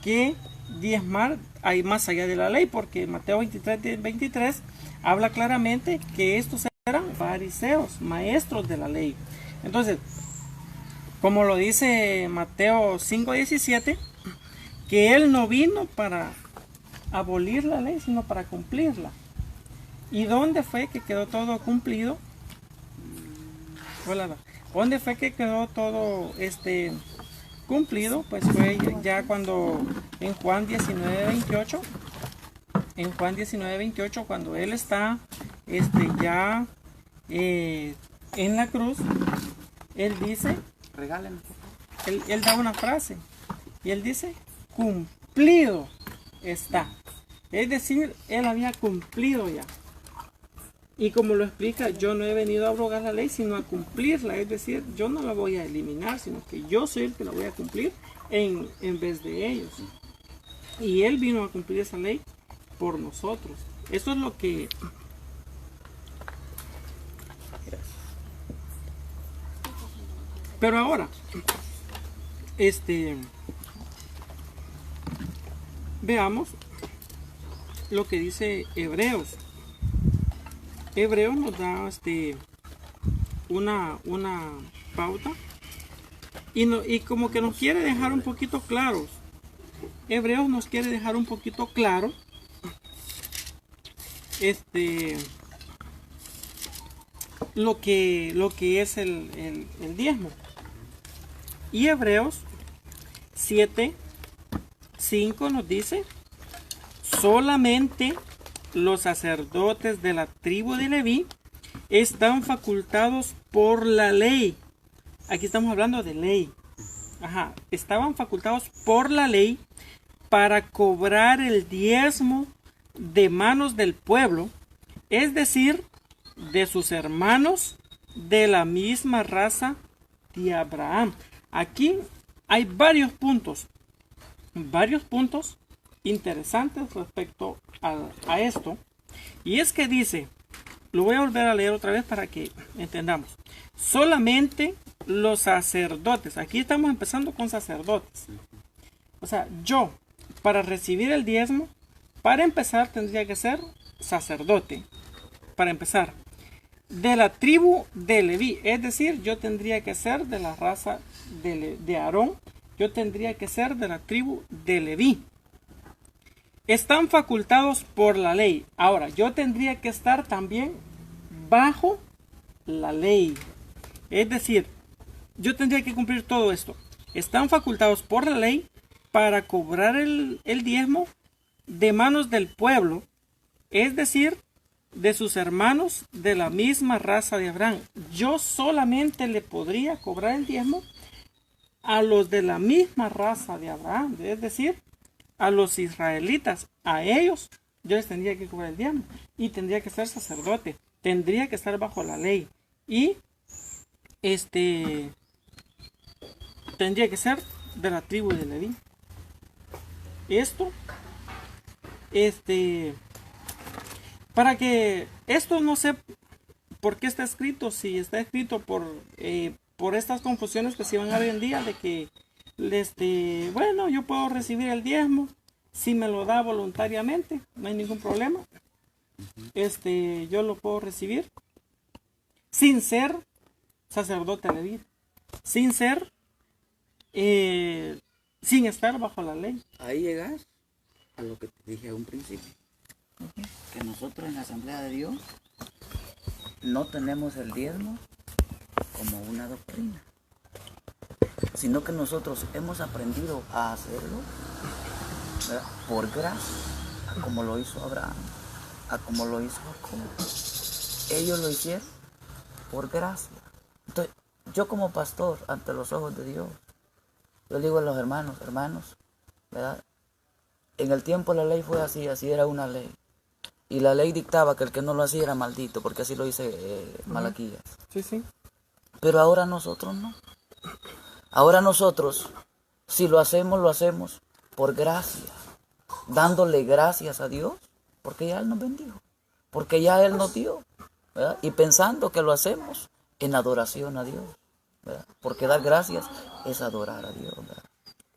que diezmar ahí más allá de la ley, porque Mateo 23 habla claramente que estos eran fariseos, maestros de la ley. Entonces, como lo dice Mateo 5:17, que Él no vino para abolir la ley, sino para cumplirla. ¿Y dónde fue que quedó todo cumplido? ¿Dónde fue que quedó todo cumplido? Pues fue ya cuando en Juan 19:28, cuando Él está ya en la cruz, Él dice, Regálenme. Él da una frase y Él dice, cumplido está. Es decir, Él había cumplido ya. Y como lo explica, yo no he venido a abrogar la ley, sino a cumplirla. Es decir, yo no la voy a eliminar, sino que yo soy el que la voy a cumplir en vez de ellos. Y Él vino a cumplir esa ley por nosotros. Eso es lo que... Pero ahora, veamos lo que dice Hebreos. Hebreos nos da una pauta y como que nos quiere dejar un poquito claros. Hebreos nos quiere dejar un poquito claro lo que es el diezmo. Y Hebreos 7:5 nos dice, solamente los sacerdotes de la tribu de Leví están facultados por la ley. Aquí estamos hablando de ley. Estaban facultados por la ley para cobrar el diezmo de manos del pueblo, es decir, de sus hermanos de la misma raza de Abraham. Aquí hay varios puntos interesantes respecto a esto. Y es que dice, lo voy a volver a leer otra vez para que entendamos. Solamente los sacerdotes, aquí estamos empezando con sacerdotes. O sea, yo, para recibir el diezmo, para empezar tendría que ser sacerdote. Para empezar, de la tribu de Leví, es decir, yo tendría que ser de la raza de Aarón, yo tendría que ser de la tribu de Leví. Están facultados por la ley. Ahora, yo tendría que estar también bajo la ley. Es decir, yo tendría que cumplir todo esto. Están facultados por la ley para cobrar el diezmo de manos del pueblo, es decir, de sus hermanos de la misma raza de Abraham. Yo solamente le podría cobrar el diezmo a los de la misma raza de Abraham, es decir, a los israelitas. A ellos yo les tendría que cobrar el diezmo y tendría que ser sacerdote, tendría que estar bajo la ley y tendría que ser de la tribu de Leví. esto, para que esto no sé por qué está escrito, si está escrito por estas confusiones que se van a ver hoy en día de que, bueno, yo puedo recibir el diezmo si me lo da voluntariamente, no hay ningún problema. Yo lo puedo recibir sin ser sacerdote levita, sin ser, sin estar bajo la ley. Ahí llegas a lo que te dije a un principio, que nosotros en la Asamblea de Dios no tenemos el diezmo como una doctrina, sino que nosotros hemos aprendido a hacerlo, ¿verdad?, por gracia, a como lo hizo Abraham, a como lo hizo Jacob. Ellos lo hicieron por gracia. Entonces, yo como pastor, ante los ojos de Dios, yo le digo a los hermanos, ¿verdad? En el tiempo la ley fue así, así era una ley. Y la ley dictaba que el que no lo hacía era maldito, porque así lo dice Malaquías. Sí, sí. Pero ahora nosotros no. Ahora nosotros, si lo hacemos por gracia, dándole gracias a Dios, porque ya Él nos bendijo, porque ya Él nos dio, ¿verdad? Y pensando que lo hacemos en adoración a Dios, ¿verdad? Porque dar gracias es adorar a Dios,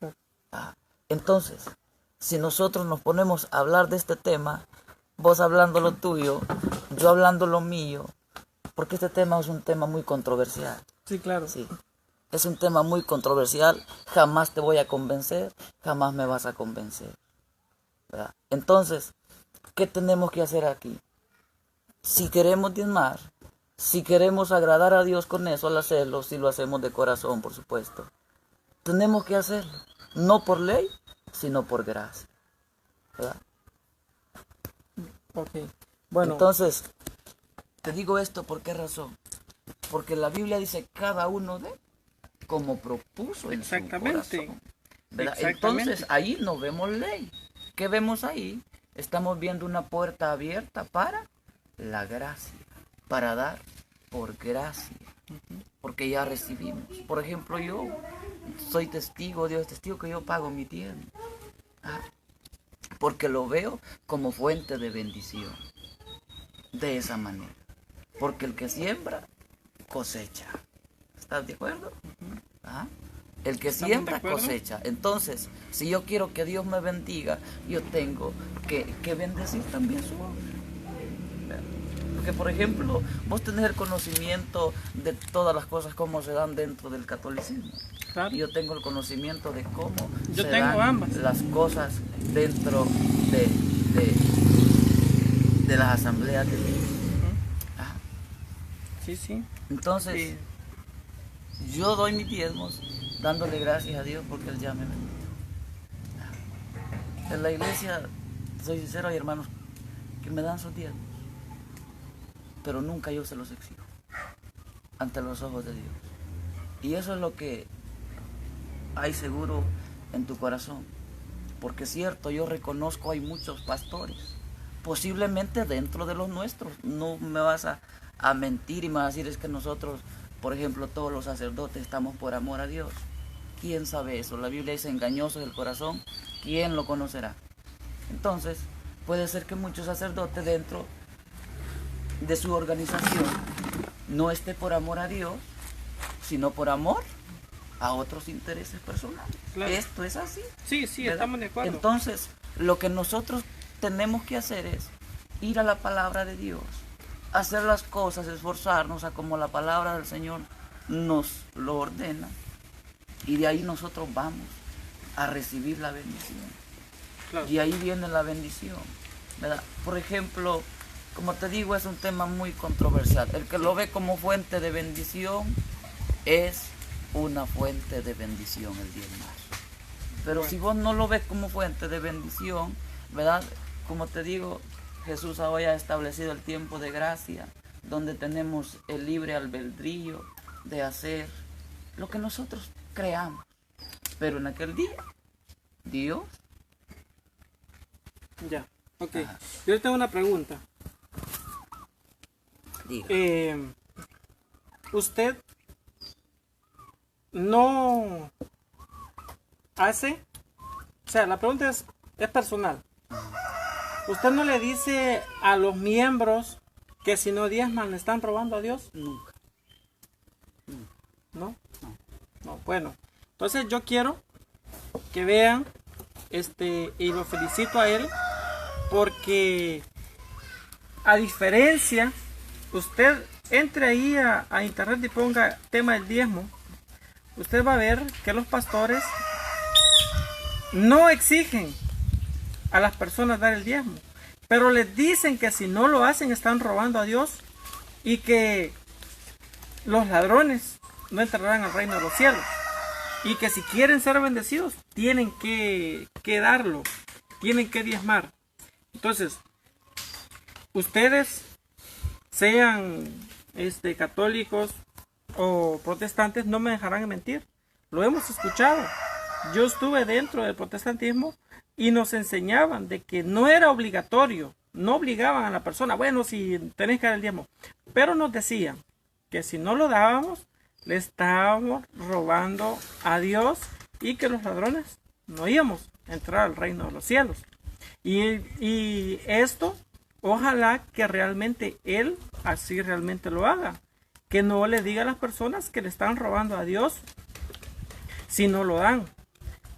¿verdad? Entonces, si nosotros nos ponemos a hablar de este tema, vos hablando lo tuyo, yo hablando lo mío, porque este tema es un tema muy controversial. Sí, claro. Sí. Es un tema muy controversial, jamás te voy a convencer, jamás me vas a convencer, ¿verdad? Entonces, ¿qué tenemos que hacer aquí? Si queremos diezmar, si queremos agradar a Dios con eso al hacerlo, si lo hacemos de corazón, por supuesto, tenemos que hacerlo, no por ley, sino por gracia, ¿verdad? Ok. Bueno. Entonces, te digo esto, ¿por qué razón? Porque la Biblia dice cada uno de como propuso en su corazón, ¿verdad? Entonces, ahí no vemos ley. ¿Qué vemos ahí? Estamos viendo una puerta abierta para la gracia, para dar por gracia, porque ya recibimos. Por ejemplo, yo soy testigo, Dios es testigo que yo pago mi diezmo, porque lo veo como fuente de bendición, de esa manera. Porque el que siembra, cosecha. ¿Estás de acuerdo? El que siembra, cosecha. Entonces, si yo quiero que Dios me bendiga, yo tengo que bendecir también su obra. Porque, por ejemplo, vos tenés el conocimiento de todas las cosas como se dan dentro del catolicismo. Claro. Yo tengo el conocimiento de cómo se dan ambas las cosas dentro de las asambleas de Dios. Sí, sí. Entonces, sí, yo doy mis diezmos dándole gracias a Dios porque Él ya me bendijo. En la iglesia, soy sincero, hay hermanos que me dan sus diezmos, pero nunca yo se los exijo ante los ojos de Dios. Y eso es lo que hay seguro en tu corazón. Porque es cierto, yo reconozco hay muchos pastores, posiblemente dentro de los nuestros. No me vas a mentir y me vas a decir es que nosotros, por ejemplo, todos los sacerdotes estamos por amor a Dios. ¿Quién sabe eso? La Biblia dice engañoso es el corazón, ¿quién lo conocerá? Entonces, puede ser que muchos sacerdotes dentro de su organización no esté por amor a Dios, sino por amor a otros intereses personales. Claro. Esto es así. Sí, sí, ¿verdad? Estamos de acuerdo. Entonces, lo que nosotros tenemos que hacer es ir a la palabra de Dios, hacer las cosas, esforzarnos a como la palabra del Señor nos lo ordena, y de ahí nosotros vamos a recibir la bendición. Claro. Y ahí viene la bendición, ¿verdad? Por ejemplo, como te digo, es un tema muy controversial. El que lo ve como fuente de bendición es una fuente de bendición el diezmar. Pero bueno, si vos no lo ves como fuente de bendición, ¿verdad? Como te digo, Jesús hoy ha establecido el tiempo de gracia, donde tenemos el libre albedrío de hacer lo que nosotros creamos. Pero en aquel día, Dios... Ya, ok. Yo tengo una pregunta. ¿Usted no hace? O sea, la pregunta es, es personal. Usted no le dice a los miembros que si no diezman le están robando a Dios. Nunca. ¿No? No, bueno. Entonces yo quiero que vean, y lo felicito a él, porque a diferencia, usted entre ahí a internet y ponga tema del diezmo, usted va a ver que los pastores no exigen a las personas dar el diezmo, pero les dicen que si no lo hacen están robando a Dios y que los ladrones no entrarán al reino de los cielos y que si quieren ser bendecidos tienen que darlo, tienen que diezmar. Entonces, ustedes sean católicos o protestantes, no me dejarán mentir, lo hemos escuchado. Yo estuve dentro del protestantismo y nos enseñaban de que no era obligatorio, no obligaban a la persona, bueno, si tenés que dar el diezmo, pero nos decían que si no lo dábamos, le estábamos robando a Dios y que los ladrones no íbamos a entrar al reino de los cielos. Y esto, ojalá que realmente él así realmente lo haga, que no le diga a las personas que le están robando a Dios si no lo dan.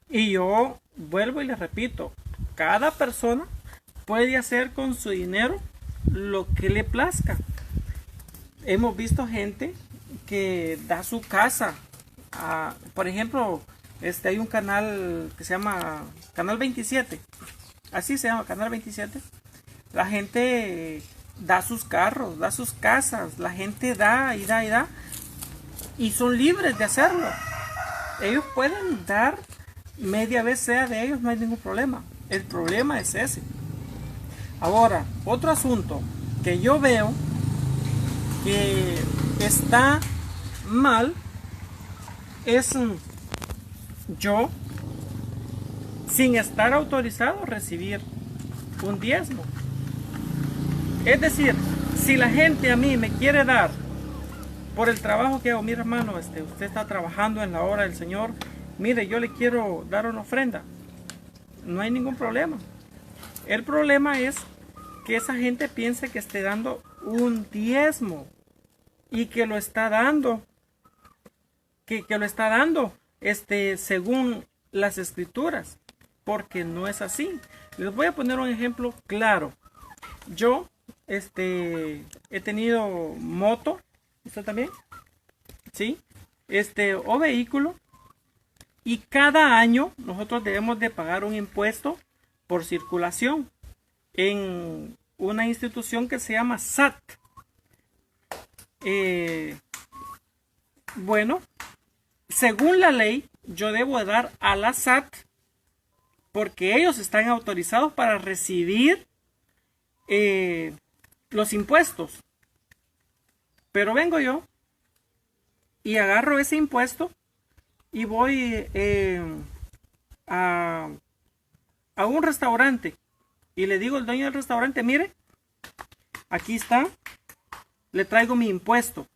Y yo vuelvo y les repito, cada persona puede hacer con su dinero lo que le plazca. Hemos visto gente que da su casa. Por ejemplo, hay un canal que se llama Canal 27. Así se llama, Canal 27. La gente da sus carros, da sus casas. La gente da y da y da. Y son libres de hacerlo. Ellos pueden dar media vez sea de ellos, no hay ningún problema. El problema es ese. Ahora, otro asunto que yo veo que está mal es yo, sin estar autorizado, recibir un diezmo. Es decir, si la gente a mí me quiere dar por el trabajo que hago, mira hermano, usted está trabajando en la obra del Señor, mire, yo le quiero dar una ofrenda, no hay ningún problema. El problema es que esa gente piense que esté dando un diezmo y que lo está dando, que lo está dando según las escrituras, porque no es así. Les voy a poner un ejemplo claro. Yo he tenido moto, ¿usted también? ¿Sí? O vehículo, y cada año nosotros debemos de pagar un impuesto por circulación en una institución que se llama SAT. Bueno, según la ley, yo debo de dar a la SAT porque ellos están autorizados para recibir los impuestos. Pero vengo yo y agarro ese impuesto y voy a un restaurante y le digo al dueño del restaurante, mire, aquí está, le traigo mi impuesto.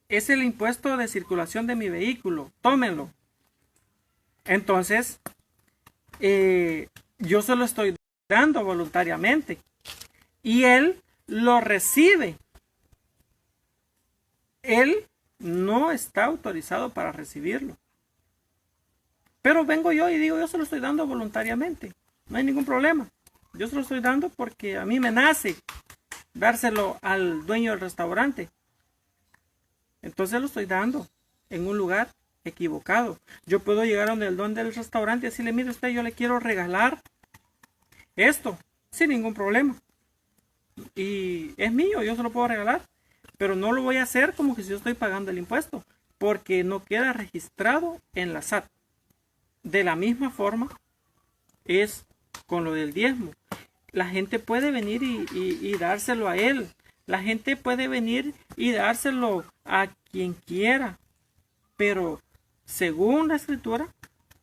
Es el impuesto de circulación de mi vehículo, tómenlo. Entonces, yo se lo estoy dando voluntariamente y él lo recibe. Él no está autorizado para recibirlo. Pero vengo yo y digo, yo se lo estoy dando voluntariamente. No hay ningún problema. Yo se lo estoy dando porque a mí me nace dárselo al dueño del restaurante. Entonces lo estoy dando en un lugar equivocado. Yo puedo llegar donde el dueño del restaurante y decirle, mire usted, yo le quiero regalar esto sin ningún problema. Y es mío, yo se lo puedo regalar. Pero no lo voy a hacer como que si yo estoy pagando el impuesto, porque no queda registrado en la SAT. De la misma forma es con lo del diezmo. La gente puede venir y dárselo a él. La gente puede venir y dárselo a quien quiera. Pero según la escritura,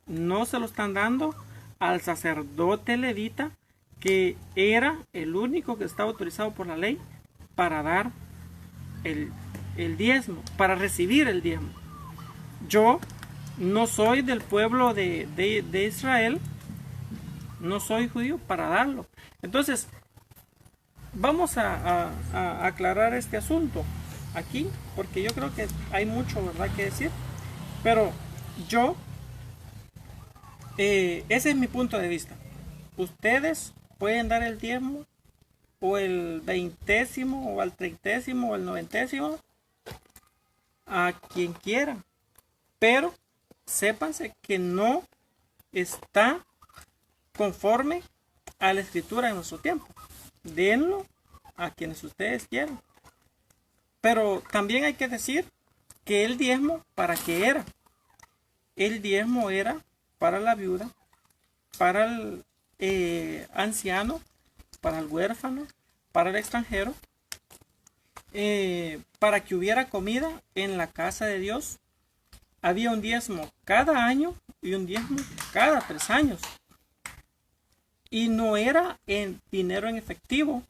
no se lo están dando al sacerdote levita, que era el único que estaba autorizado por la ley para dar el diezmo, para recibir el diezmo. Yo no soy del pueblo de Israel, no soy judío para darlo. Entonces, vamos a aclarar este asunto aquí, porque yo creo que hay mucho, ¿verdad?, que decir. Pero yo, ese es mi punto de vista. Ustedes pueden dar el diezmo, o el 20º, o al 30º, o el 90º, a quien quiera. Pero sépanse que no está conforme a la escritura en nuestro tiempo. Denlo a quienes ustedes quieran. Pero también hay que decir que el diezmo, ¿para qué era? El diezmo era para la viuda, para el anciano, para el huérfano, para el extranjero, para que hubiera comida en la casa de Dios. Había un diezmo cada año y un diezmo cada 3 años. Y no era en dinero en efectivo,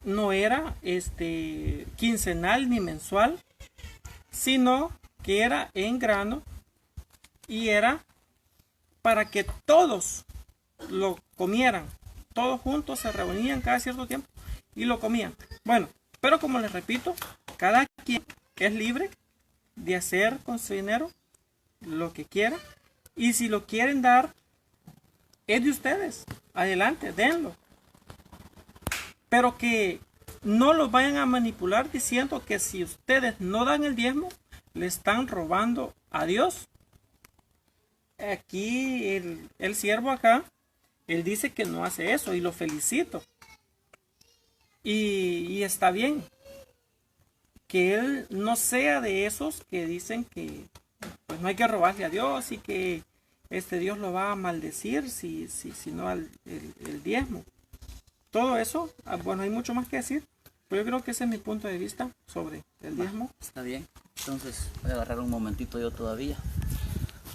no era quincenal ni mensual, sino que era en grano, y era para que todos lo comieran. Todos juntos se reunían cada cierto tiempo y lo comían. Bueno, pero como les repito, cada quien es libre de hacer con su dinero lo que quiera, y si lo quieren dar, es de ustedes. Adelante, denlo. Pero que no los vayan a manipular diciendo que si ustedes no dan el diezmo, le están robando a Dios. Aquí el siervo acá, él dice que no hace eso, y lo felicito. Y está bien que él no sea de esos que dicen que pues no hay que robarle a Dios, y que Dios lo va a maldecir si no el diezmo. Todo eso, bueno, hay mucho más que decir, pero yo creo que ese es mi punto de vista sobre el diezmo. Está bien, entonces voy a agarrar un momentito yo todavía,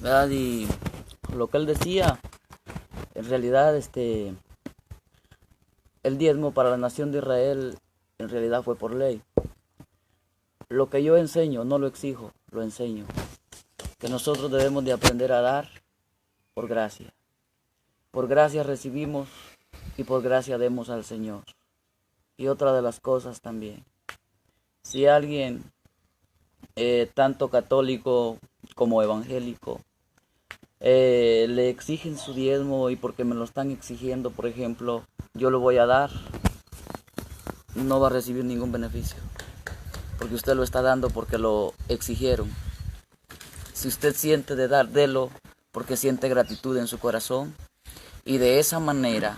¿verdad? Y lo que él decía, en realidad el diezmo para la nación de Israel en realidad fue por ley. Lo que yo enseño, no lo exijo, lo enseño. Que nosotros debemos de aprender a dar por gracia. Por gracia recibimos y por gracia demos al Señor. Y otra de las cosas también, si alguien, tanto católico como evangélico, le exigen su diezmo, y porque me lo están exigiendo, por ejemplo, yo lo voy a dar, no va a recibir ningún beneficio, porque usted lo está dando porque lo exigieron. Si usted siente de dar, délo porque siente gratitud en su corazón, y de esa manera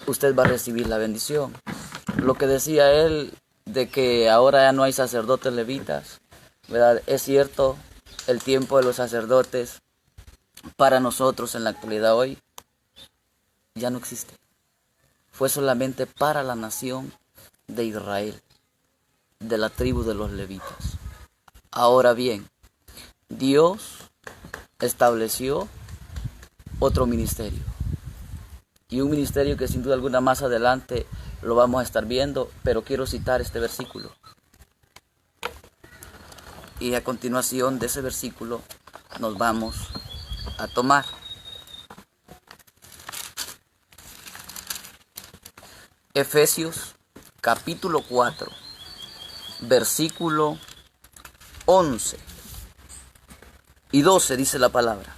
usted va a recibir la bendición. Lo que decía él de que ahora ya no hay sacerdotes levitas, ¿verdad? Es cierto, el tiempo de los sacerdotes para nosotros en la actualidad hoy ya no existe. Fue solamente para la nación de Israel, de la tribu de los levitas. Ahora bien, Dios estableció otro ministerio, y un ministerio que sin duda alguna más adelante lo vamos a estar viendo, pero quiero citar este versículo. Y a continuación de ese versículo nos vamos a tomar. Efesios capítulo 4, versículo 11 y 12 dice la palabra.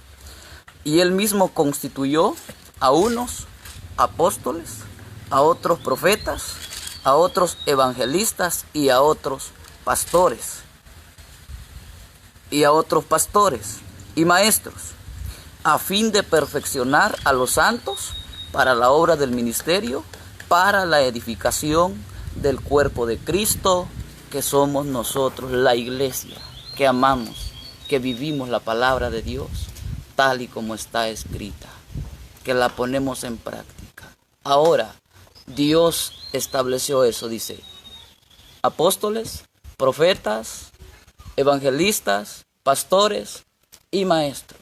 Y él mismo constituyó a unos apóstoles, a otros profetas, a otros evangelistas, y a otros pastores, y maestros, a fin de perfeccionar a los santos para la obra del ministerio, para la edificación del cuerpo de Cristo, que somos nosotros, la iglesia, que amamos, que vivimos la palabra de Dios tal y como está escrita, que la ponemos en práctica. Ahora, Dios estableció eso, dice, apóstoles, profetas, evangelistas, pastores y maestros.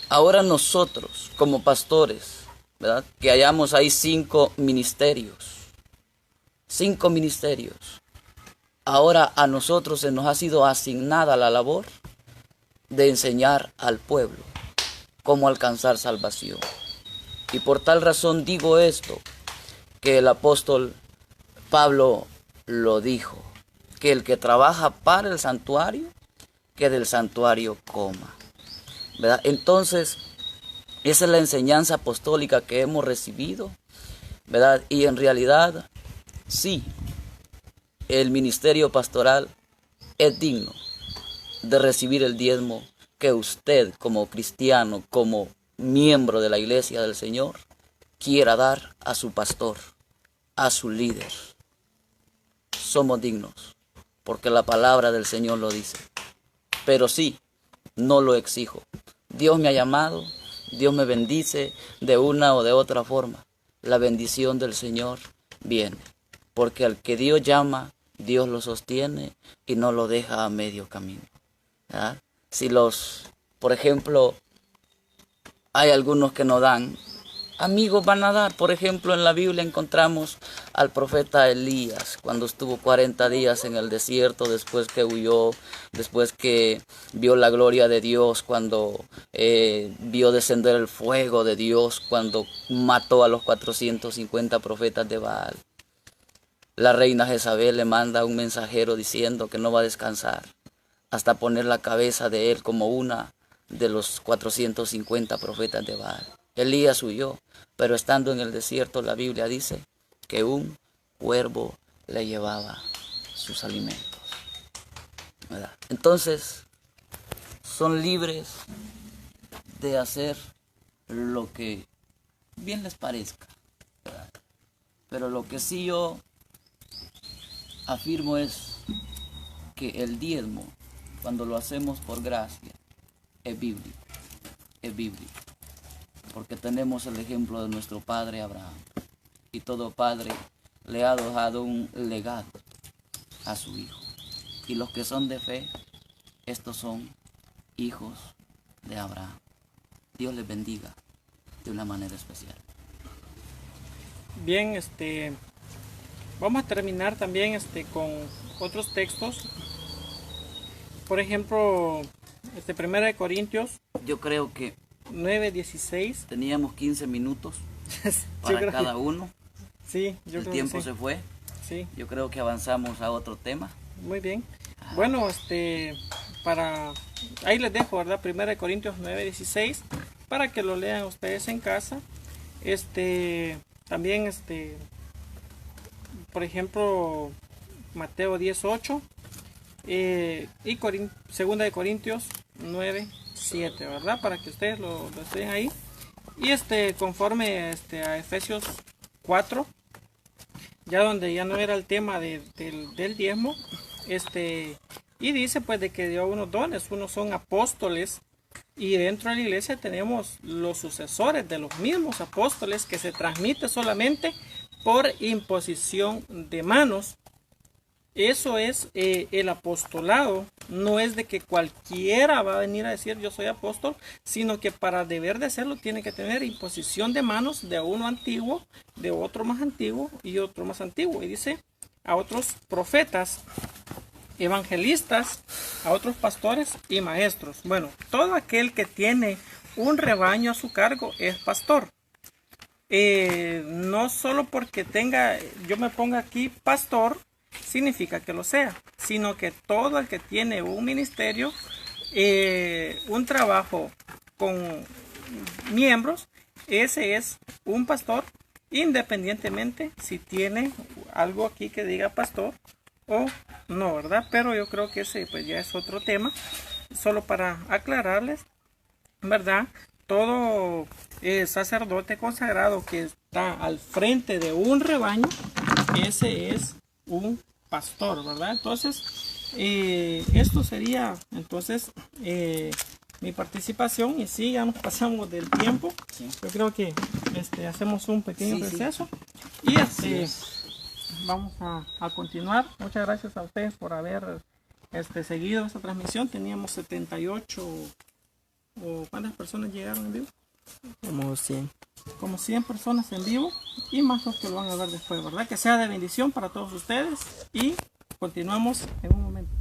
Ahora nosotros, como pastores, ¿verdad?, que hayamos ahí 5 ministerios. 5 ministerios. Ahora a nosotros se nos ha sido asignada la labor de enseñar al pueblo. cómo alcanzar salvación. Y por tal razón digo esto, que el apóstol Pablo lo dijo, que el que trabaja para el santuario, que del santuario coma, ¿verdad? Entonces, esa es la enseñanza apostólica que hemos recibido, ¿verdad? Y en realidad, sí, el ministerio pastoral es digno de recibir el diezmo que usted como cristiano, como miembro de la iglesia del Señor, quiera dar a su pastor, a su líder. Somos dignos, porque la palabra del Señor lo dice. Pero sí, no lo exijo. Dios me ha llamado, Dios me bendice de una o de otra forma. La bendición del Señor viene, porque al que Dios llama, Dios lo sostiene y no lo deja a medio camino. ¿Verdad? Si por ejemplo, hay algunos que no dan, amigos van a dar. Por ejemplo, en la Biblia encontramos al profeta Elías, cuando estuvo 40 días en el desierto, después que huyó, después que vio la gloria de Dios, cuando vio descender el fuego de Dios, cuando mató a los 450 profetas de Baal. La reina Jezabel le manda un mensajero diciendo que no va a descansar hasta poner la cabeza de él como una de los 450 profetas de Baal. Elías huyó, pero estando en el desierto, la Biblia dice que un cuervo le llevaba sus alimentos, ¿verdad? Entonces, son libres de hacer lo que bien les parezca, ¿verdad? Pero lo que sí yo afirmo es que el diezmo, cuando lo hacemos por gracia, es bíblico, porque tenemos el ejemplo de nuestro padre Abraham, y todo padre le ha dejado un legado a su hijo, y los que son de fe, estos son hijos de Abraham. Dios les bendiga de una manera especial. Bien, vamos a terminar también con otros textos. Por ejemplo, 1 de Corintios Yo creo que 9:16. teníamos 15 minutos Yo para creo cada que- uno. Sí, yo El creo tiempo que sí. se fue. Sí, Yo creo que avanzamos a otro tema. muy bien. Bueno, ahí les dejo, ¿verdad? 1 de Corintios 9:16 para que lo lean ustedes en casa. También, por ejemplo, Mateo 10:8 y 2 de Corintios 9:7, ¿verdad? Para que ustedes lo estén ahí. Y conforme a Efesios 4, ya donde ya no era el tema del diezmo, y dice pues de que dio unos dones, unos son apóstoles, y dentro de la iglesia tenemos los sucesores de los mismos apóstoles, que se transmite solamente por imposición de manos. Eso es el apostolado. No es de que cualquiera va a venir a decir yo soy apóstol, sino que para deber de serlo tiene que tener imposición de manos de uno antiguo, de otro más antiguo y otro más antiguo. Y dice a otros profetas, evangelistas, a otros pastores y maestros. Bueno, todo aquel que tiene un rebaño a su cargo es pastor. No solo porque yo me ponga aquí pastor, significa que lo sea, sino que todo el que tiene un ministerio, un trabajo con miembros, ese es un pastor, independientemente si tiene algo aquí que diga pastor o no, ¿verdad? Pero yo creo que ese pues ya es otro tema, solo para aclararles, ¿verdad? Todo sacerdote consagrado que está al frente de un rebaño, ese es un pastor, ¿verdad? Entonces, esto sería entonces mi participación, y sí, ya nos pasamos del tiempo. Sí. Yo creo que hacemos un pequeño Sí, sí. receso y vamos a continuar. Muchas gracias a ustedes por haber seguido esta transmisión. Teníamos 78 o ¿cuántas personas llegaron en vivo? Como 100. Como 100 personas en vivo y más los que lo van a ver después, ¿verdad? Que sea de bendición para todos ustedes y continuamos en un momento.